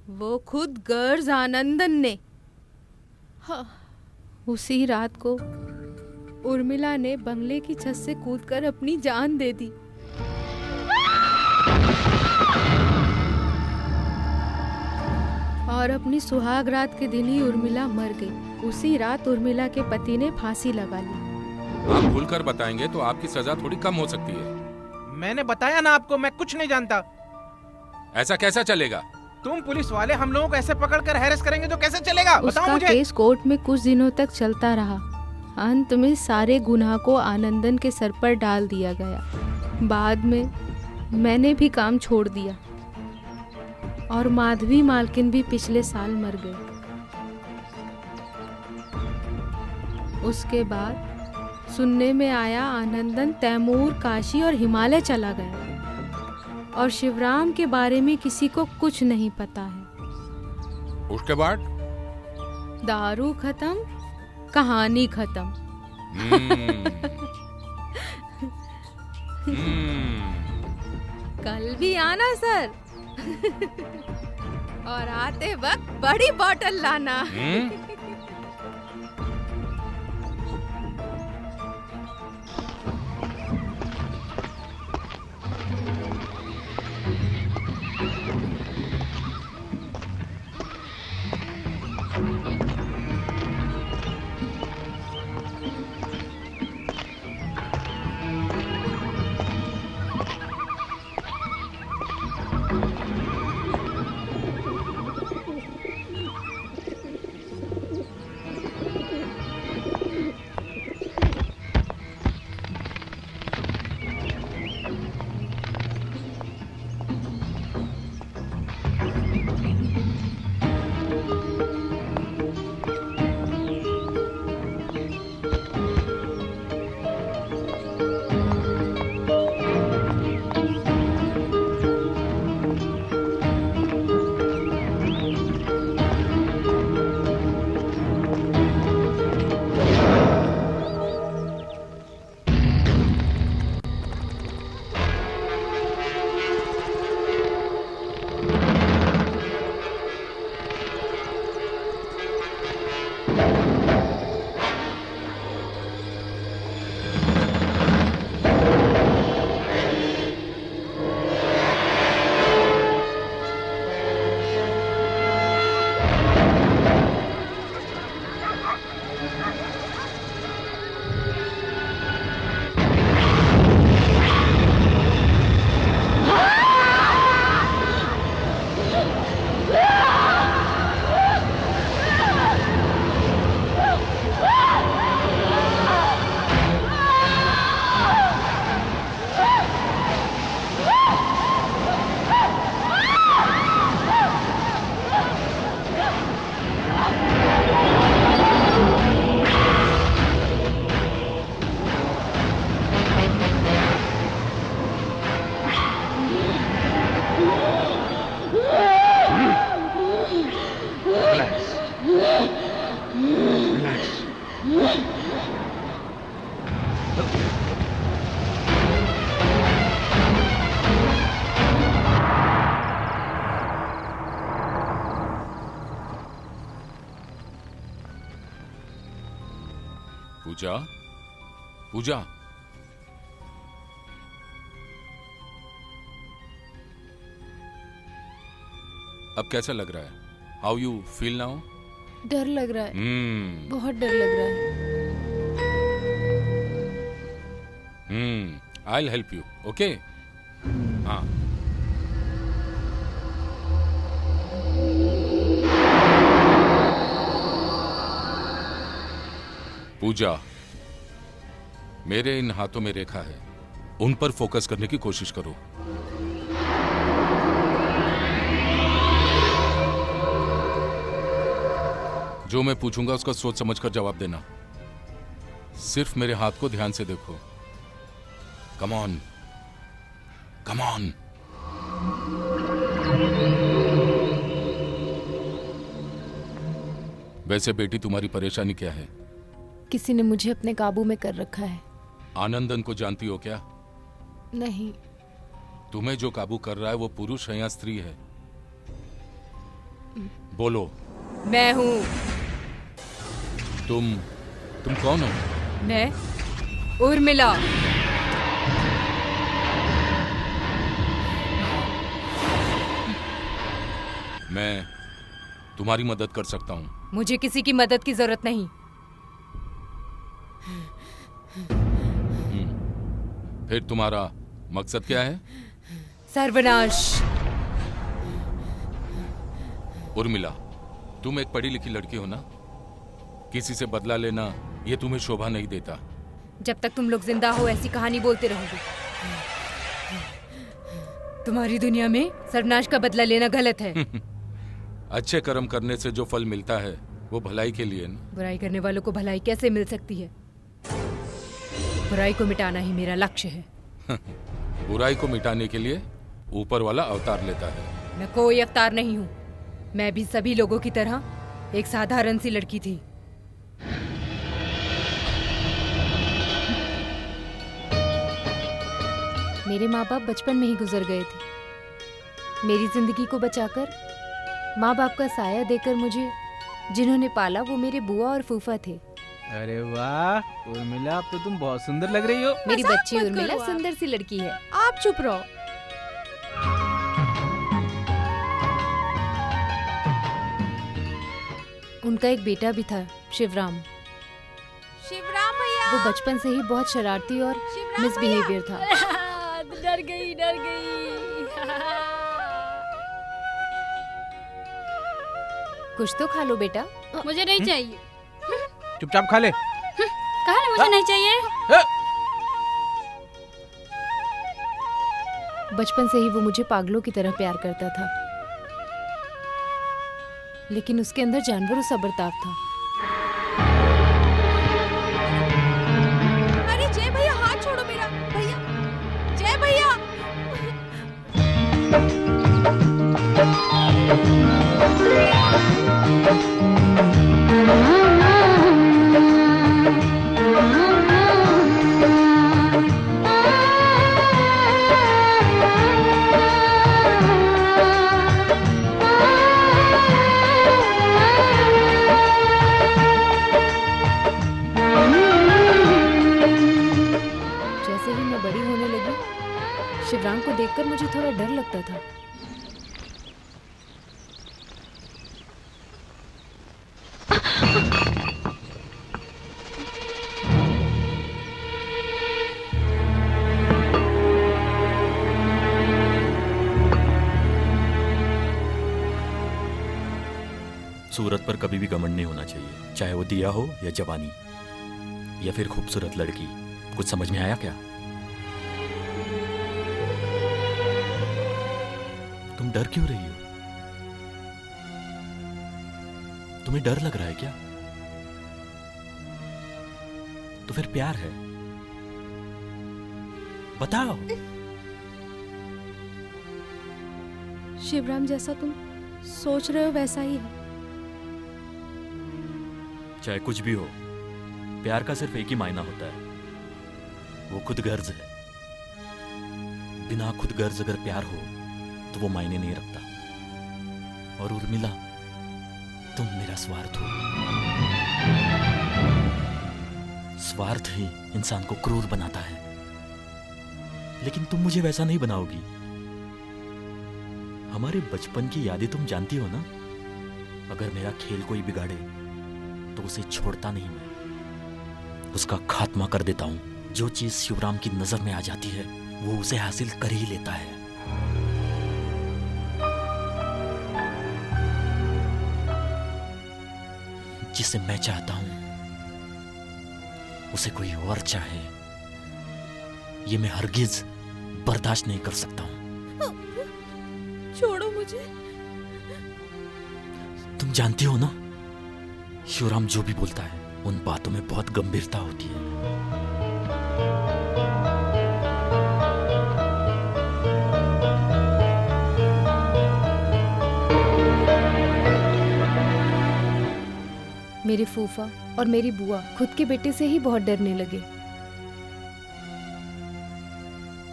वो खुद गर्ज आनंदन ने। हाँ, उसी रात को उर्मिला ने बंगले की छत से कूदकर अपनी जान दे दी। और अपनी सुहाग रात के दिन ही उर्मिला मर गई। उसी रात उर्मिला के पति ने फांसी लगा ली। आप खुलकर बताएंगे तो आपकी सजा थोड़ी कम हो सकती है। मैंने बताया ना आपको, मैं कुछ नहीं जानता। ऐसा कैसा चलेगा? तुम पुलिस वाले हम लोगों को ऐसे पकड़कर हैरेस करेंगे तो कैसे चलेगा? बताओ उसका मुझे। केस कोर्ट में कुछ दिनों तक चलता रहा। अंत में सारे गुनाह को आनंदन के सर पर डाल दिया गया। बाद में मैंने भी काम छोड़ दिया और माधवी मालकिन भी पिछले साल मर गई। उसके बाद सुनने में आया आनंदन तैमूर, काशी और हिमालय चला गया और शिवराम के बारे में किसी को कुछ नहीं पता है। उसके बाद दारू खत्म, कहानी खत्म। कल भी आना सर। और आते वक्त बड़ी बोतल लाना। पूजा, पूजा, अब कैसा लग रहा है? How you feel now? डर लग रहा है, बहुत डर लग रहा है। I will help you, okay? हाँ। पूजा, मेरे इन हाथों में रेखा है, उन पर फोकस करने की कोशिश करो। जो मैं पूछूंगा उसका सोच समझकर जवाब देना। सिर्फ मेरे हाथ को ध्यान से देखो। Come on, come on. वैसे बेटी, तुम्हारी परेशानी क्या है? किसी ने मुझे अपने काबू में कर रखा है। आनंदन को जानती हो क्या? नहीं। तुम्हें जो काबू कर रहा है वो पुरुष है या स्त्री है? बोलो। मैं हूँ। तुम कौन हो? मैं उर्मिला। मैं तुम्हारी मदद कर सकता हूँ। मुझे किसी की मदद की जरूरत नहीं। फिर तुम्हारा मकसद क्या है? सर्वनाश। उर्मिला, तुम एक पढ़ी लिखी लड़की हो ना? किसी से बदला लेना ये तुम्हें शोभा नहीं देता। जब तक तुम लोग जिंदा हो ऐसी कहानी बोलते रहोगे। तुम्हारी दुनिया में सर्वनाश का बदला लेना गलत है। अच्छे कर्म करने से जो फल मिलता है वो भलाई के लिए ना। बुराई करने वालों को भलाई कैसे मिल सकती है? बुराई को मिटाना ही मेरा लक्ष्य है। बुराई को मिटाने के लिए ऊपर वाला अवतार लेता है। मैं कोई अवतार नहीं हूँ। मैं भी सभी लोगों की तरह एक साधारण सी लड़की थी। मेरे माँ बाप बचपन में ही गुजर गए थे। मेरी जिंदगी को बचाकर, माँ बाप का साया देकर मुझे जिन्होंने पाला वो मेरे बुआ और फूफा थे। अरे वाह उर्मिला, अब तो तुम बहुत सुंदर लग रही हो। मेरी मजाक बच्ची मत उर्मिला करो आप। सुंदर सी लड़की है। आप चुप रहो। उनका एक बेटा भी था, शिवराम। शिवराम भैया। वो बचपन से ही बहुत शरारती और शिवराम मिसबिहेवियर था। डर गई, डर गई। कुछ तो खा लो बेटा। मुझे नहीं चाहिए। चुपचाप खा ले। कहा ना मुझे नहीं चाहिए। बचपन से ही वो मुझे पागलों की तरह प्यार करता था, लेकिन उसके अंदर जानवरों सा बर्ताव था। अरे जय भैया, हाथ छोड़ो मेरा। भैया, जय भैया। जैसे ही मैं बड़ी होने लगी, शिवराम को देखकर मुझे थोड़ा डर लगता था। सूरत पर कभी भी घमंड नहीं होना चाहिए, चाहे वो दिया हो या जवानी या फिर खूबसूरत लड़की। कुछ समझ में आया क्या? तुम डर क्यों रही हो? तुम्हें डर लग रहा है क्या? तो फिर प्यार है, बताओ। शिवराम जैसा तुम सोच रहे हो वैसा ही है। चाहे कुछ भी हो, प्यार का सिर्फ एक ही मायना होता है, वो खुद गर्ज है। बिना खुद गर्ज अगर प्यार हो तो वो मायने नहीं रखता। और उर्मिला, तुम मेरा स्वार्थ हो। स्वार्थ ही इंसान को क्रूर बनाता है, लेकिन तुम मुझे वैसा नहीं बनाओगी। हमारे बचपन की यादें तुम जानती हो ना। अगर मेरा खेल कोई बिगाड़े तो उसे छोड़ता नहीं मैं, उसका खात्मा कर देता हूं। जो चीज शिवराम की नजर में आ जाती है वो उसे हासिल कर ही लेता है। जिसे मैं चाहता हूं उसे कोई और चाहे, ये मैं हरगिज बर्दाश्त नहीं कर सकता हूं। छोड़ो मुझे। तुम जानती हो ना, शिवराम जो भी बोलता है उन बातों में बहुत गंभीरता होती है। मेरे फूफा और मेरी बुआ खुद के बेटे से ही बहुत डरने लगे।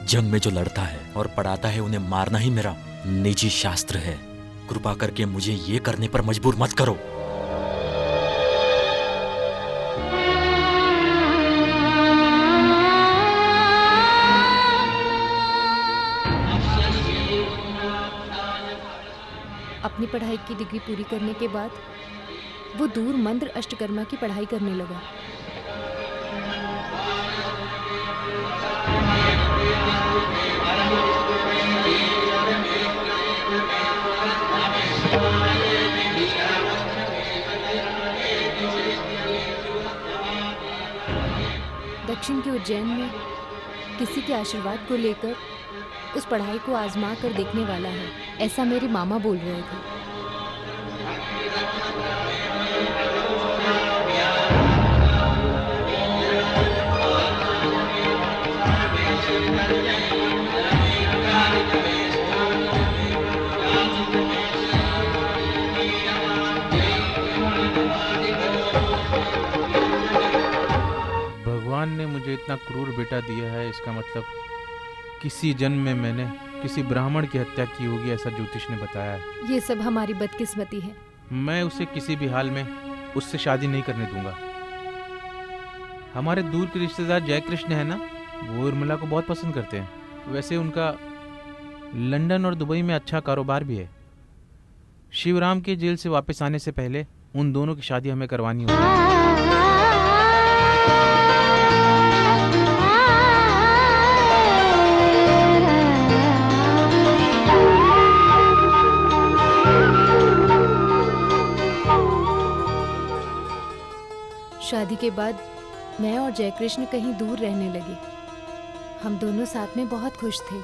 जंग में जो लड़ता है और पढ़ाता है उन्हें मारना ही मेरा निजी शास्त्र है। कृपा करके मुझे ये करने पर मजबूर मत करो। अपनी पढ़ाई की डिग्री पूरी करने के बाद वो दूर मंत्र अष्टकर्मा की पढ़ाई करने लगा। दक्षिण के उज्जैन में किसी के आशीर्वाद को लेकर उस पढ़ाई को आजमा कर देखने वाला है, ऐसा मेरे मामा बोल रहे थे। भगवान ने मुझे इतना क्रूर बेटा दिया है, इसका मतलब किसी जन्म में मैंने किसी ब्राह्मण की हत्या की होगी, ऐसा ज्योतिष ने बताया है। ये सब हमारी बदकिस्मती है। मैं उसे किसी भी हाल में उससे शादी नहीं करने दूंगा। हमारे दूर के रिश्तेदार जय कृष्ण है ना, वो उर्मिला को बहुत पसंद करते हैं। वैसे उनका लंदन और दुबई में अच्छा कारोबार भी है। शिवराम के जेल से वापस आने से पहले उन दोनों की शादी हमें करवानी होगी। शादी के बाद मैं और जयकृष्ण कहीं दूर रहने लगे। हम दोनों साथ में बहुत खुश थे।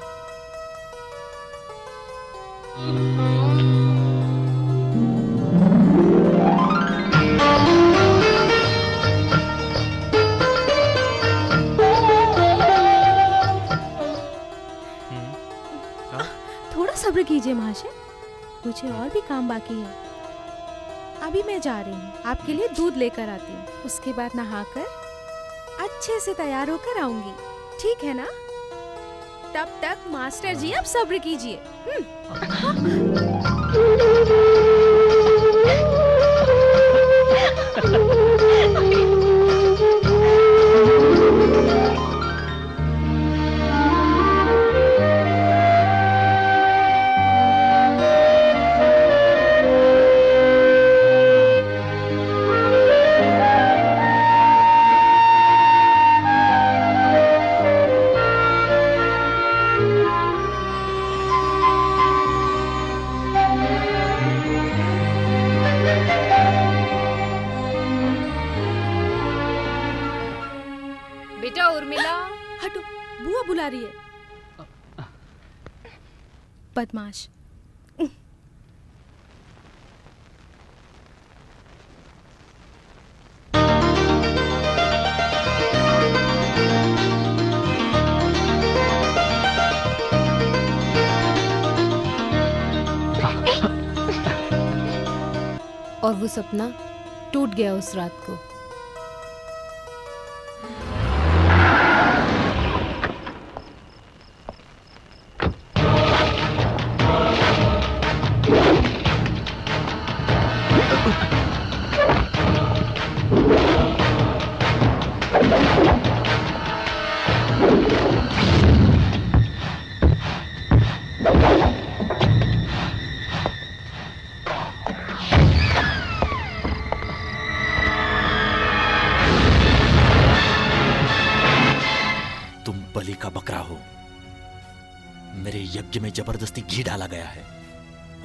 थोड़ा सब्र कीजिए महाशय, मुझे और भी काम बाकी है। अभी मैं जा रही हूँ, आपके लिए दूध लेकर आती हूँ। उसके बाद नहाकर अच्छे से तैयार होकर आऊंगी, ठीक है ना? तब तक मास्टर जी आप सब्र कीजिए। बेटा उर्मिला, हटो, बुआ बुला रही है। बदमाश। और वो सपना टूट गया उस रात को। यज्ञ में जबरदस्ती घी डाला गया है।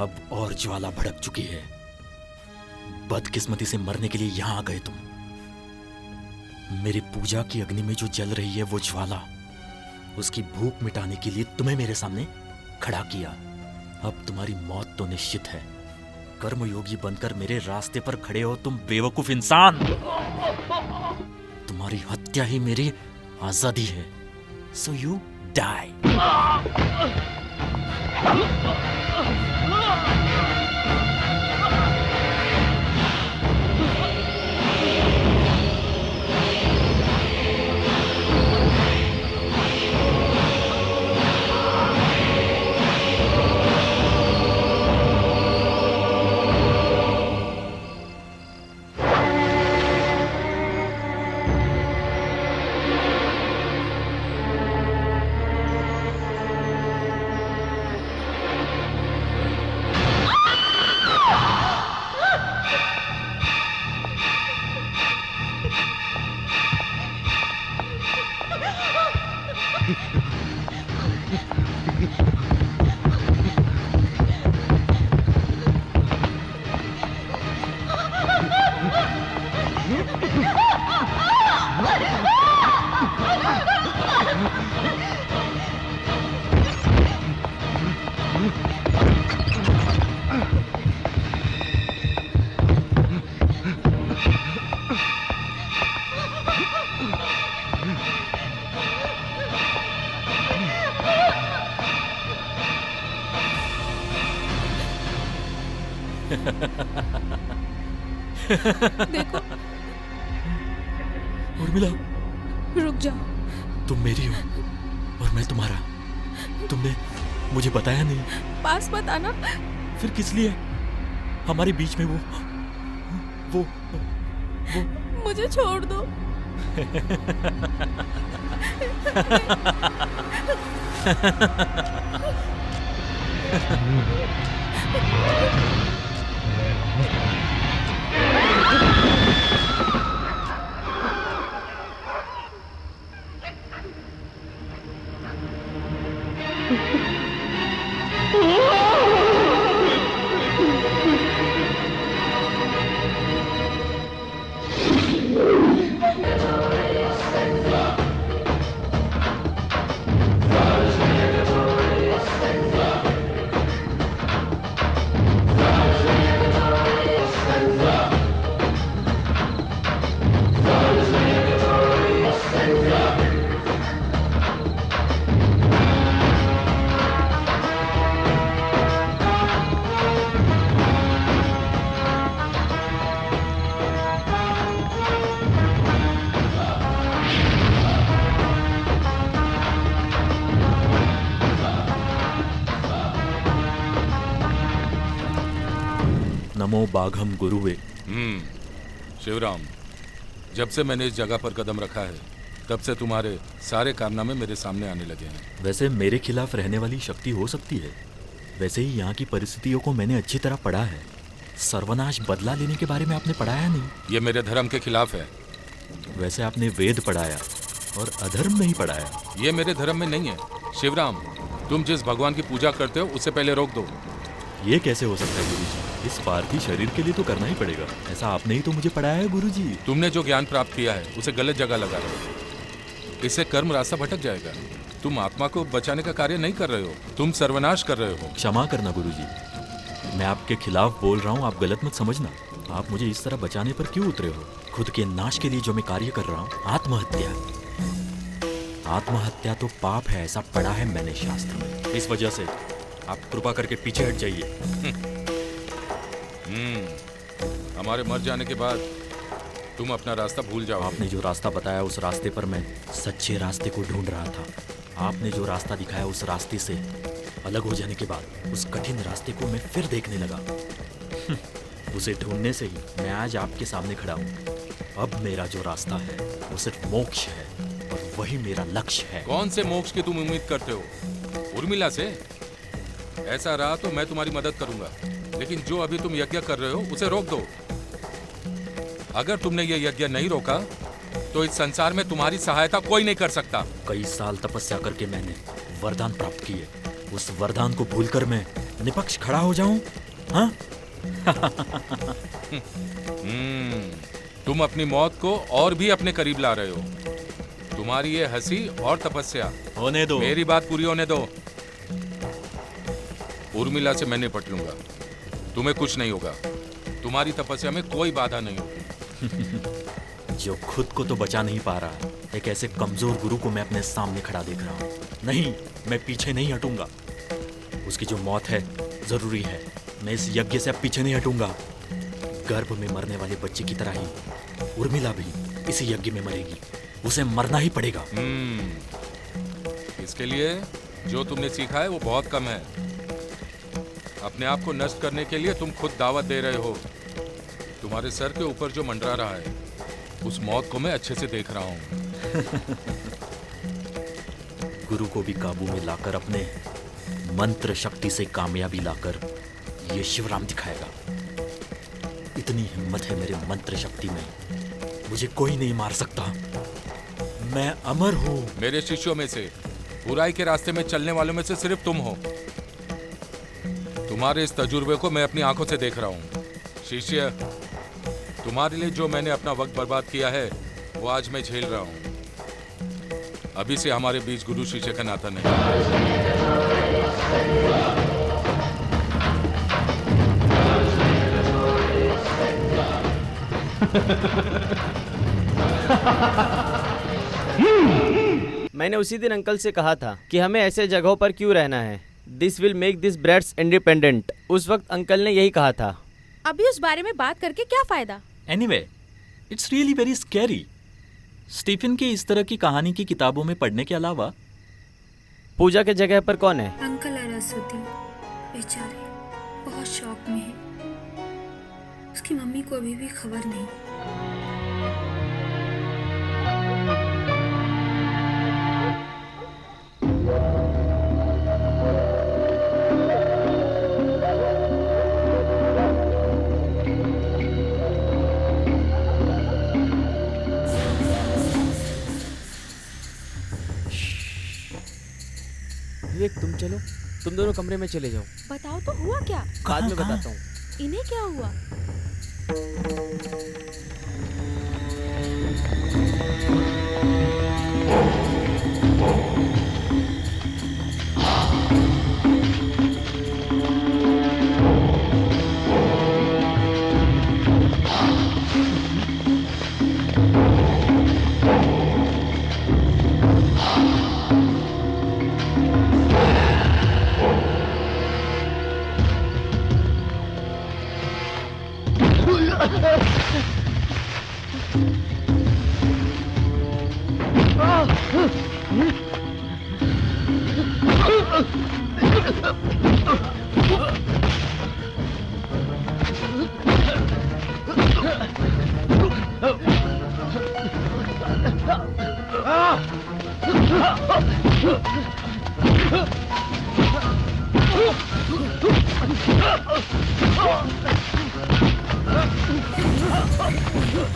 अब और ज्वाला भड़क चुकी है। बदकिस्मती से मरने के लिए यहाँ आ गए तुम। मेरी पूजा की अग्नि में जो जल रही है वो ज्वाला, उसकी भूख मिटाने के लिए तुम्हें मेरे सामने खड़ा किया। अब तुम्हारी मौत तो निश्चित है। कर्मयोगी बनकर मेरे रास्ते पर खड़े हो तुम बेवकूफ इंसान। तुम्हारी हत्या ही मेरी आजादी है। So you die. देखो, उर्मिला, रुक जाओ। तुम मेरी हो और मैं तुम्हारा। तुमने मुझे बताया नहीं। पास मत आना। फिर किस लिए? हमारे बीच में वो मुझे छोड़ दो। नमो बाघम गुरुवे। शिवराम, जब से मैंने इस जगह पर कदम रखा है तब से तुम्हारे सारे कारनामे मेरे सामने आने लगे हैं। वैसे मेरे खिलाफ रहने वाली शक्ति हो सकती है, वैसे ही यहाँ की परिस्थितियों को मैंने अच्छी तरह पढ़ा है। सर्वनाश बदला लेने के बारे में आपने पढ़ाया नहीं। ये मेरे धर्म के खिलाफ है। वैसे आपने वेद पढ़ाया और अधर्म नहीं पढ़ाया। ये मेरे धर्म में नहीं है। शिवराम, तुम जिस भगवान की पूजा करते हो उसे पहले रोक दो। ये कैसे हो सकता है गुरुजी? इस पार्थी शरीर के लिए तो करना ही पड़ेगा। ऐसा आपने ही तो मुझे पढ़ाया है गुरुजी। तुमने जो ज्ञान प्राप्त किया है उसे गलत जगह लगा रहे हो। इससे कर्म रास्ता भटक जाएगा। तुम आत्मा को बचाने का कार्य नहीं कर रहे हो, तुम सर्वनाश कर रहे हो। क्षमा करना गुरुजी, मैं आपके खिलाफ बोल रहा हूँ, आप गलत मत समझना। आप मुझे इस तरह बचाने पर क्यों उतरे हो? खुद के नाश के लिए जो मैं कार्य कर रहा हूँ, आत्महत्या। आत्महत्या तो पाप है, ऐसा पढ़ा है मैंने शास्त्र में। इस वजह से आप कृपा करके पीछे हट जाइए। हमारे मर जाने के बाद तुम अपना रास्ता भूल जाओ। आपने जो रास्ता बताया उस रास्ते पर मैं सच्चे रास्ते को ढूंढ रहा था। आपने जो रास्ता दिखाया उस रास्ते से अलग हो जाने के बाद उस कठिन रास्ते को मैं फिर देखने लगा। उसे ढूंढने से ही मैं आज आपके सामने खड़ा हूँ। अब मेरा जो रास्ता है वो सिर्फ मोक्ष है और वही मेरा लक्ष्य है। कौन से मोक्ष की तुम उम्मीद करते हो? उर्मिला से? ऐसा रहा तो मैं तुम्हारी मदद करूंगा, लेकिन जो अभी तुम यज्ञ कर रहे हो उसे रोक दो। अगर तुमने ये यज्ञ नहीं रोका तो इस संसार में तुम्हारी सहायता कोई नहीं कर सकता। कई साल तपस्या करके मैंने वरदान प्राप्त किए, उस वरदान को भूलकर मैं निपक्ष खड़ा हो जाऊं? हाँ? तुम अपनी मौत को और भी अपने करीब ला रहे हो। तुम्हारी ये हंसी और तपस्या। होने दो। मेरी बात पूरी होने दो। उर्मिला से मैं निपट लूंगा, तुम्हें कुछ नहीं होगा। तुम्हारी तपस्या में कोई बाधा नहीं होगी। जो खुद को तो बचा नहीं पा रहा, एक ऐसे कमजोर गुरु को मैं अपने सामने खड़ा देख रहा हूँ। नहीं, मैं पीछे नहीं हटूंगा। उसकी जो मौत है जरूरी है। मैं इस यज्ञ से अब पीछे नहीं हटूंगा। गर्भ में मरने वाले बच्चे की तरह ही उर्मिला भी इसी यज्ञ में मरेगी। उसे मरना ही पड़ेगा। इसके लिए जो तुमने सीखा है वो बहुत कम है। अपने आप को नष्ट करने के लिए तुम खुद दावत दे रहे हो। तुम्हारे सर के ऊपर जो मंडरा रहा है, उस मौत को मैं अच्छे से देख रहा हूँ। गुरु को भी काबू में लाकर, अपने मंत्र शक्ति से कामयाबी लाकर ये शिवराम दिखाएगा। इतनी हिम्मत है मेरे मंत्र शक्ति में, मुझे कोई नहीं मार सकता। मैं अमर हूँ। मेरे शिष्यों में से बुराई के रास्ते में चलने वालों में से सिर्फ तुम हो। तुम्हारे इस तजुर्बे को मैं अपनी आंखों से देख रहा हूँ। शिष्य, तुम्हारे लिए जो मैंने अपना वक्त बर्बाद किया है वो आज मैं झेल रहा हूँ। अभी से हमारे बीच गुरु शिष्य का नाता नहीं। मैंने उसी दिन अंकल से कहा था कि हमें ऐसे जगहों पर क्यों रहना है। This will make this brats independent. उस वक्त अंकल ने यही कहा था। अभी उस बारे में बात करके क्या फायदा? Anyway, it's really very scary. Stephen की इस तरह की कहानी की किताबों में पढ़ने के अलावा पूजा के जगह पर कौन है? अंकल और असुती बेचारे बहुत शौक में है। उसकी मम्मी को अभी भी खबर नहीं। विवेक, तुम चलो, तुम दोनों कमरे में चले जाओ। बताओ तो हुआ क्या? बाद में बताता हूँ। इन्हें क्या हुआ?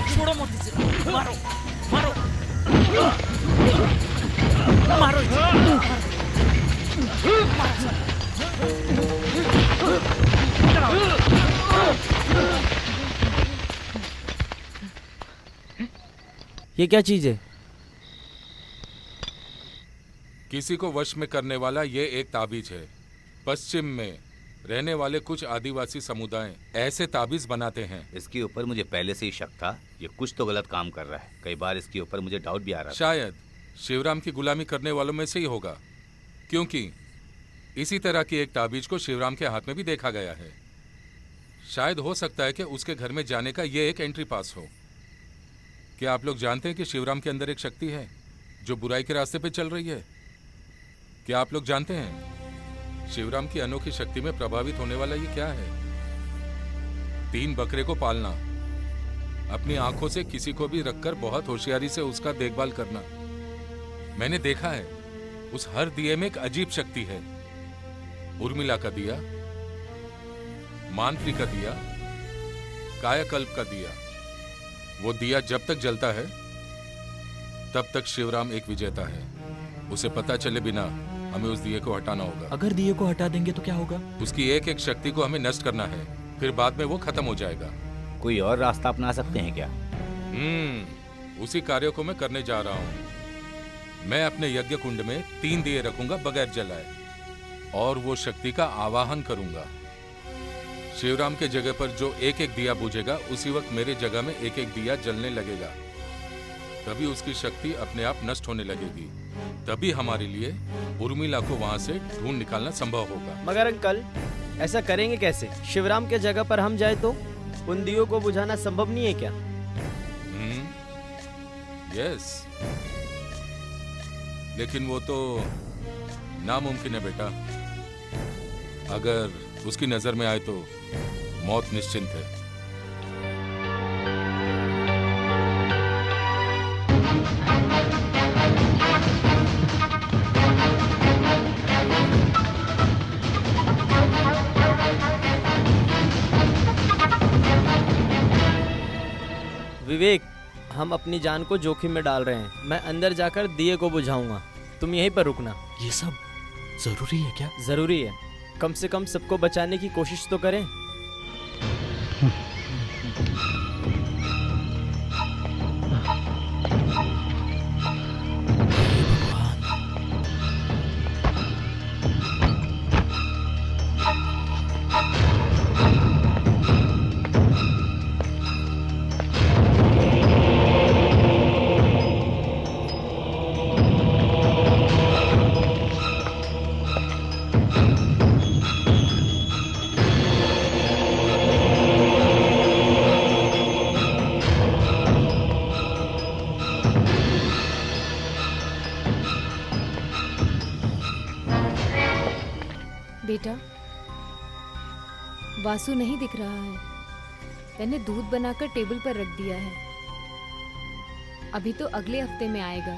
छोड़ो मत इसे, मारो मारो मारो ये क्या चीज है? किसी को वश में करने वाला ये एक ताबीज है। पश्चिम में रहने वाले कुछ आदिवासी समुदाय ऐसे ताबीज बनाते हैं। इसके ऊपर मुझे पहले से ही शक था, ये कुछ तो गलत काम कर रहा है। कई बार इसके ऊपर मुझे डाउट भी आ रहा था। शायद शिवराम की गुलामी करने वालों में से ही होगा, क्योंकि इसी तरह की एक ताबीज को शिवराम के हाथ में भी देखा गया है। शायद हो सकता है कि उसके घर में जाने का ये एक एंट्री पास हो। क्या आप लोग जानते हैं कि शिवराम के अंदर एक शक्ति है जो बुराई के रास्ते पे चल रही है? क्या आप लोग जानते हैं शिवराम की अनोखी शक्ति में प्रभावित होने वाला ये क्या है? 3 बकरे को पालना, अपनी आंखों से किसी को भी रखकर बहुत होशियारी से उसका देखभाल करना। मैंने देखा है उस हर दिए में एक अजीब शक्ति है। उर्मिला का दिया, मानप्री का दिया, कायाकल्प का दिया। वो दिया जब तक जलता है तब तक शिवराम एक विजेता है। उसे पता चले बिना हमें उस दिए को हटाना होगा। अगर दिए को हटा देंगे तो क्या होगा? उसकी एक एक शक्ति को हमें नष्ट करना है, फिर बाद में वो खत्म हो जाएगा। कोई और रास्ता अपना सकते हैं क्या? उसी कार्य को मैं करने जा रहा हूँ। मैं अपने यज्ञ कुंड में 3 दिए रखूंगा बगैर जलाए, और वो शक्ति का आवाहन करूंगा। शिवराम के जगह पर जो एक एक दिया बुझेगा, उसी वक्त मेरे जगह में एक एक दिया जलने लगेगा। तभी उसकी शक्ति अपने आप नष्ट होने लगेगी। तभी हमारे लिए उर्मिला को वहां से ढूंढ निकालना संभव होगा। मगर अंकल, ऐसा करेंगे कैसे? शिवराम के जगह पर हम जाए तो उन दियों को बुझाना संभव नहीं है क्या? यस, लेकिन वो तो नामुमकिन है बेटा। अगर उसकी नजर में आए तो मौत निश्चिंत है। विवेक, हम अपनी जान को जोखिम में डाल रहे हैं। मैं अंदर जाकर दिए को बुझाऊंगा, तुम यहीं पर रुकना। ये सब जरूरी है क्या? जरूरी है, कम से कम सबको बचाने की कोशिश तो करें। बेटा, वासु नहीं दिख रहा है। मैंने दूध बनाकर टेबल पर रख दिया है। अभी तो अगले हफ्ते में आएगा।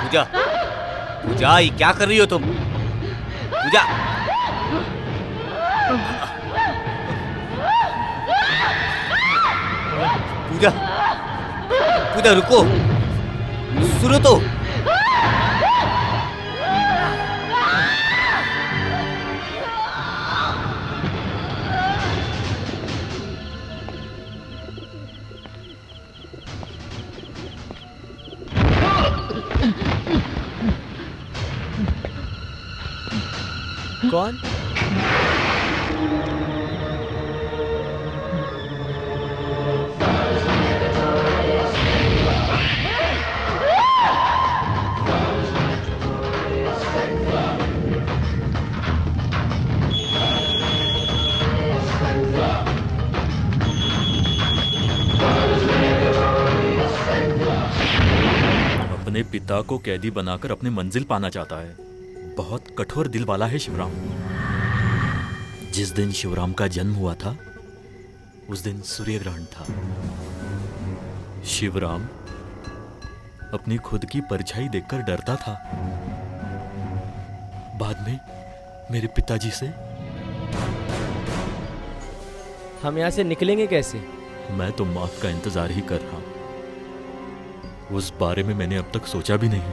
पूजा, पूजा, ये क्या कर रही हो तुम? पूजा, पूजा, पूजा रुको, सुनो तो। कौन? अपने पिता को कैदी बनाकर अपनी मंजिल पाना चाहता है। बहुत कठोर दिल वाला है शिवराम। जिस दिन शिवराम का जन्म हुआ था उस दिन सूर्य ग्रहण था। शिवराम अपनी खुद की परछाई देखकर डरता था। बाद में मेरे पिताजी से। हम यहाँ से निकलेंगे कैसे? मैं तो मौत का इंतजार ही कर रहा हूं। उस बारे में मैंने अब तक सोचा भी नहीं।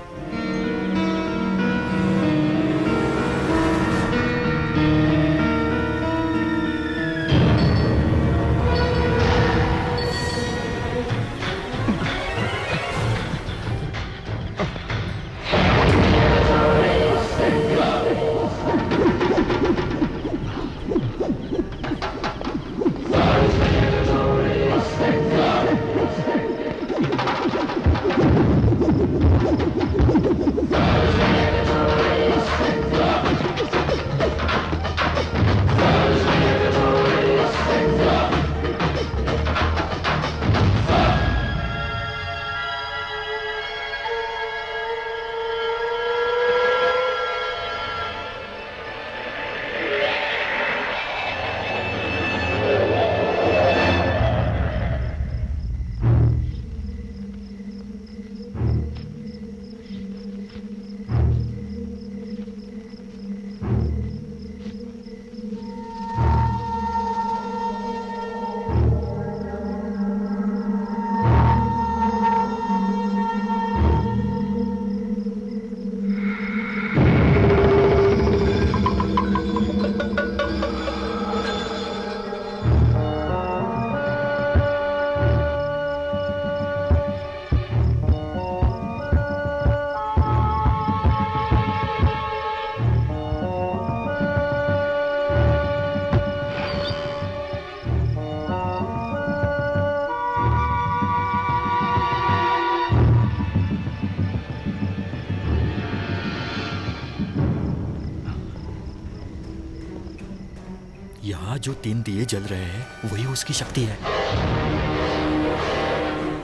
यहाँ जो 3 दिए जल रहे हैं वही उसकी शक्ति है।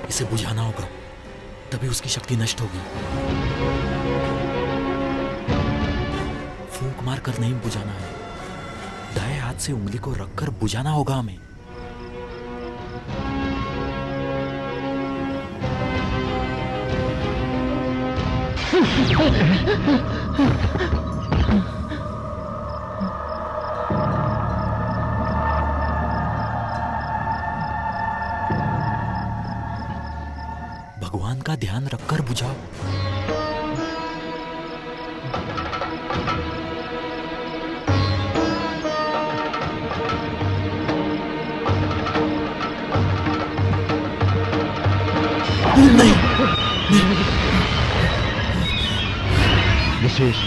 इसे बुझाना होगा, तभी उसकी शक्ति नष्ट होगी। फूंक मार कर नहीं बुझाना है, दाएं हाथ से उंगली को रखकर बुझाना होगा हमें। भगवान का ध्यान रखकर बुझाओ। नहीं, विशेष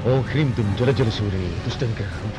ओम ह्रीं तुम जल जल सूर्य दुष्टंग्रहं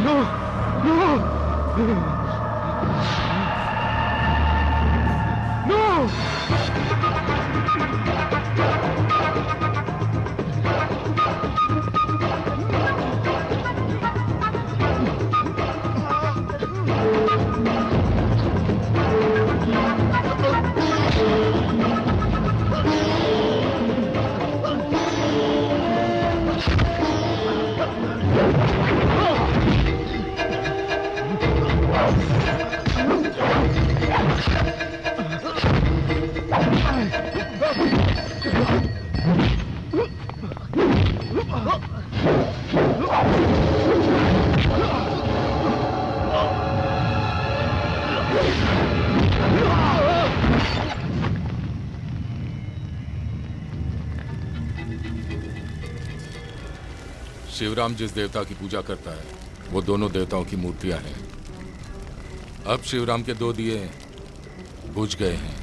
नो नो नो शिवराम जिस देवता की पूजा करता है वो दोनों देवताओं की मूर्तियां हैं। अब शिवराम के 2 दिए बुझ गए हैं।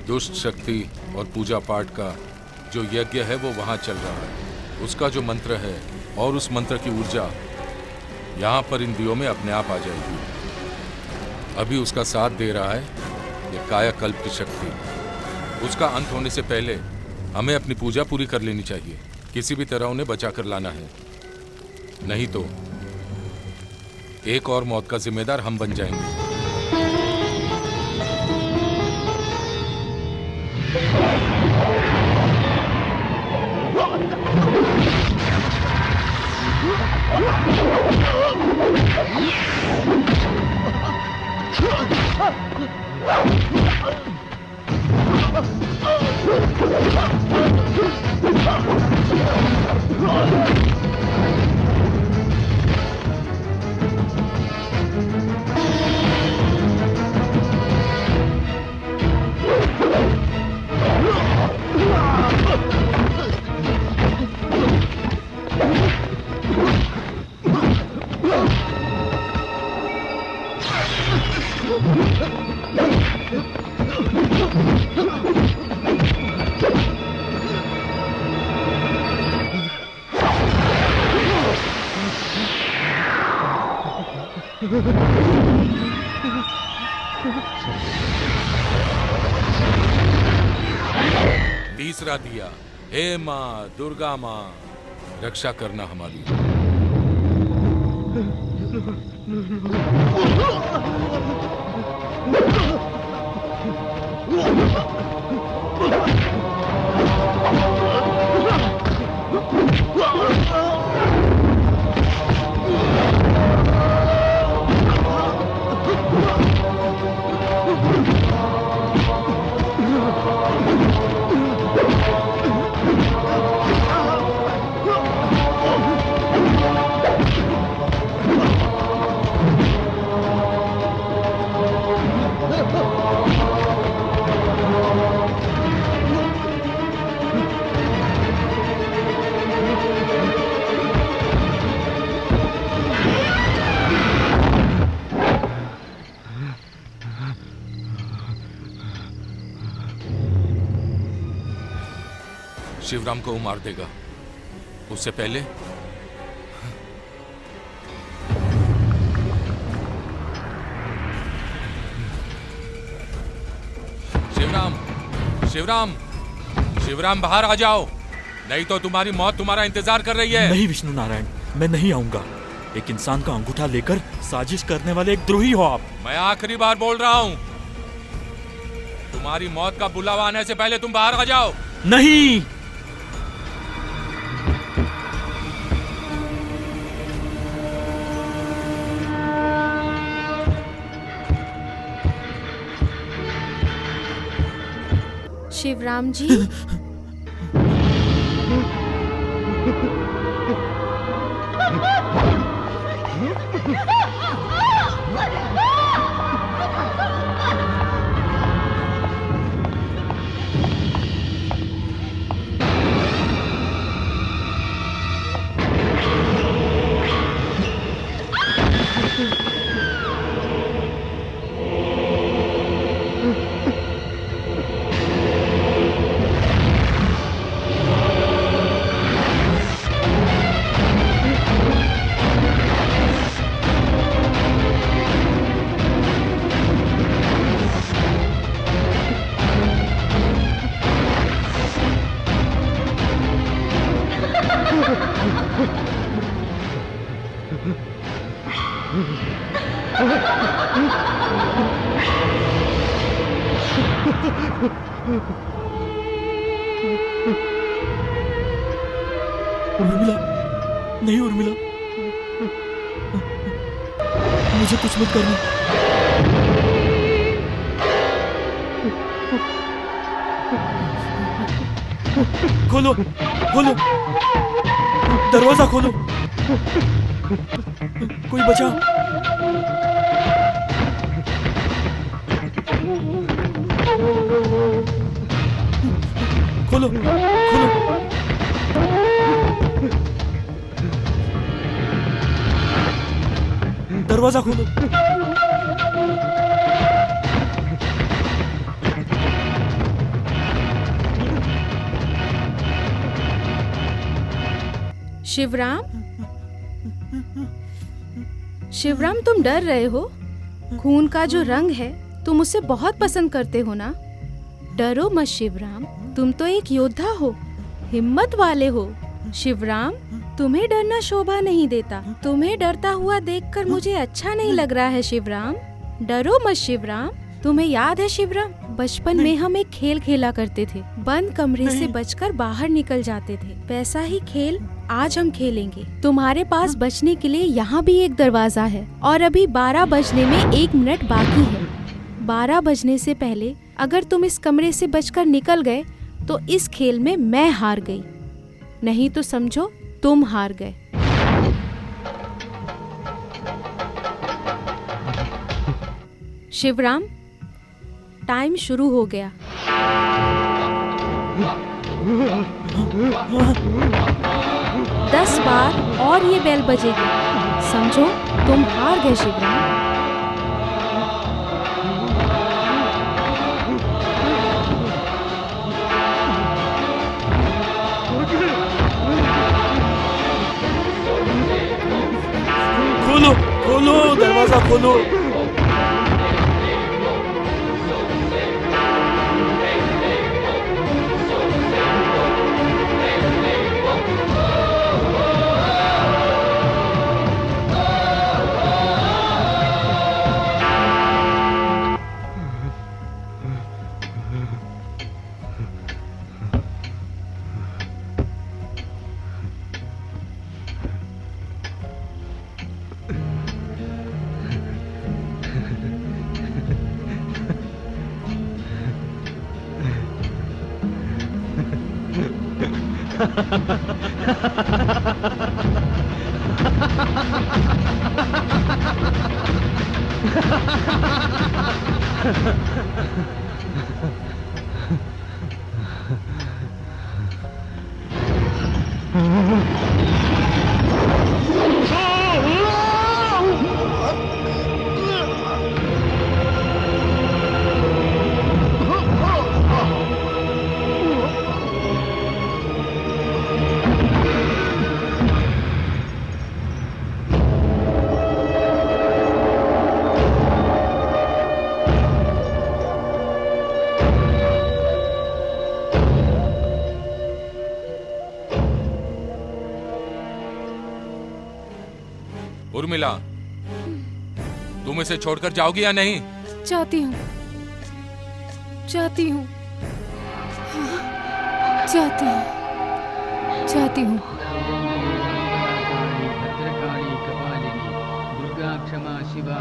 दुष्ट शक्ति और पूजा पाठ का जो यज्ञ है वो वहां चल रहा है। उसका जो मंत्र है और उस मंत्र की ऊर्जा यहाँ पर इन दियों में अपने आप आ जाएगी। अभी उसका साथ दे रहा है ये कायाकल्प की शक्ति। उसका अंत होने से पहले हमें अपनी पूजा पूरी कर लेनी चाहिए। किसी भी तरह उन्हें बचा कर लाना है, नहीं तो एक और मौत का जिम्मेदार हम बन जाएंगे। तीसरा दिया, हे माँ दुर्गा माँ रक्षा करना हमारी। शिवराम को वो मार देगा, उससे पहले शिवराम शिवराम शिवराम बाहर आ जाओ, नहीं तो तुम्हारी मौत तुम्हारा इंतजार कर रही है। नहीं विष्णु नारायण, मैं नहीं आऊंगा। एक इंसान का अंगूठा लेकर साजिश करने वाले एक द्रोही हो आप। मैं आखिरी बार बोल रहा हूं, तुम्हारी मौत का बुलावा आने से पहले तुम बाहर आ जाओ। नहीं, शिवराम जी उर्मिला, नहीं उर्मिला, मुझे कुछ मत करना। खोलो, खोलो, दरवाजा खोलो, कोई बचाओ। खोलो, खोलो, दरवाजा खोलो। शिवराम, शिवराम, तुम डर रहे हो? खून का जो रंग है तुम उसे बहुत पसंद करते हो ना? डरो मत शिवराम, तुम तो एक योद्धा हो, हिम्मत वाले हो। शिवराम, तुम्हें डरना शोभा नहीं देता। तुम्हें डरता हुआ देखकर मुझे अच्छा नहीं लग रहा है शिवराम। डरो मत शिवराम। तुम्हें याद है शिवराम, बचपन में हम एक खेल खेला करते थे, बंद कमरे से बचकर बाहर निकल जाते थे। वैसा ही खेल आज हम खेलेंगे। तुम्हारे पास बचने के लिए यहाँ भी एक दरवाजा है और अभी 12 बजने में 1 मिनट बाकी है। 12 बजने से पहले अगर तुम इस कमरे से बचकर निकल गए तो इस खेल में मैं हार गई, नहीं तो समझो तुम हार गए। शिवराम, टाइम शुरू हो गया। 10 बार और ये बेल बजेगी, समझो तुम हार गए शिवराम। खोलो, खोलो, दरवाजा खोलो। उर्मिला, तुम इसे छोड़कर जाओगी या नहीं? जाती हूँ, जाती हूँ, जाती हूँ, जाती हूँ। भद्रकाली कपालिनी दुर्गा क्षमा शिवा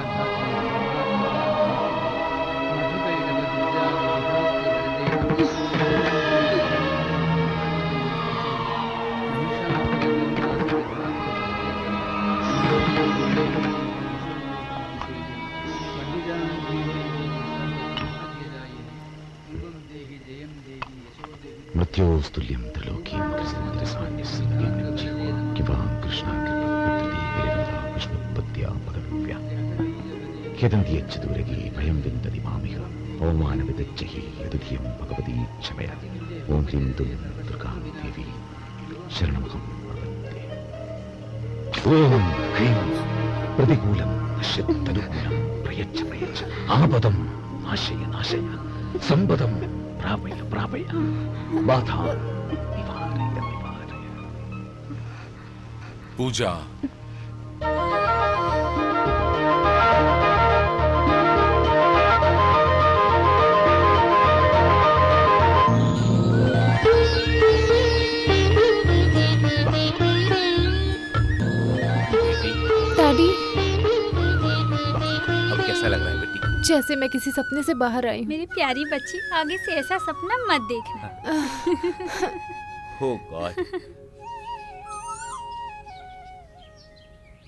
मृत्योस्तुल्यं त्रिलोकीं किवां कृष्णाकृपा विष्णुपत्या पदव्या यदन्ति यच्चदूरगी भयं विन्दति मामिह पवमानविदच्चहि यदुधियं भगवती क्षमया ॐ ह्रीं दुं दुर्गा देवी शरणमहं प्रपद्ये। ॐ ह्रीं प्रतिकूलं नश्यदनुकूलं प्रयच्छ प्रयच्छ आपदं नाशय नाशय सम्पदं प्रापय प्रापय बाधा निवारय निवारय। पूजा, जैसे मैं किसी सपने से बाहर आई हूँ। मेरी प्यारी बच्ची, आगे से ऐसा सपना मत देखना। हो गॉड।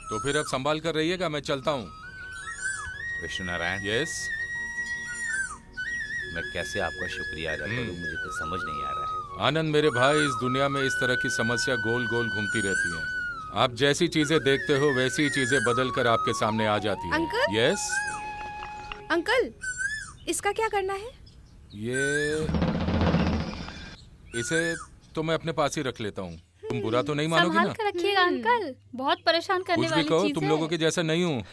तो फिर अब संभाल कर रहिएगा, मैं चलता हूँ। विष्णु नारायण, यस। मैं कैसे आपका शुक्रिया अदा करूं, मुझे कुछ समझ नहीं आ रहा है। आनंद मेरे भाई, इस दुनिया में इस तरह की समस्या गोल गोल घूमती रहती हैं। आप जैसी चीजें देखते हो वैसी ही चीजें बदल कर आपके सामने आ जाती हैं। अंकल? यस। अंकल, इसका क्या करना है? इसे तो मैं अपने पास ही रख लेता हूँ। तुम बुरा तो नहीं मानोगी ना? संभाल कर रखिएगा अंकल, बहुत परेशान करने कुछ भी वाली कहो, चीज तुम है। लोगों के जैसा नहीं हूँ।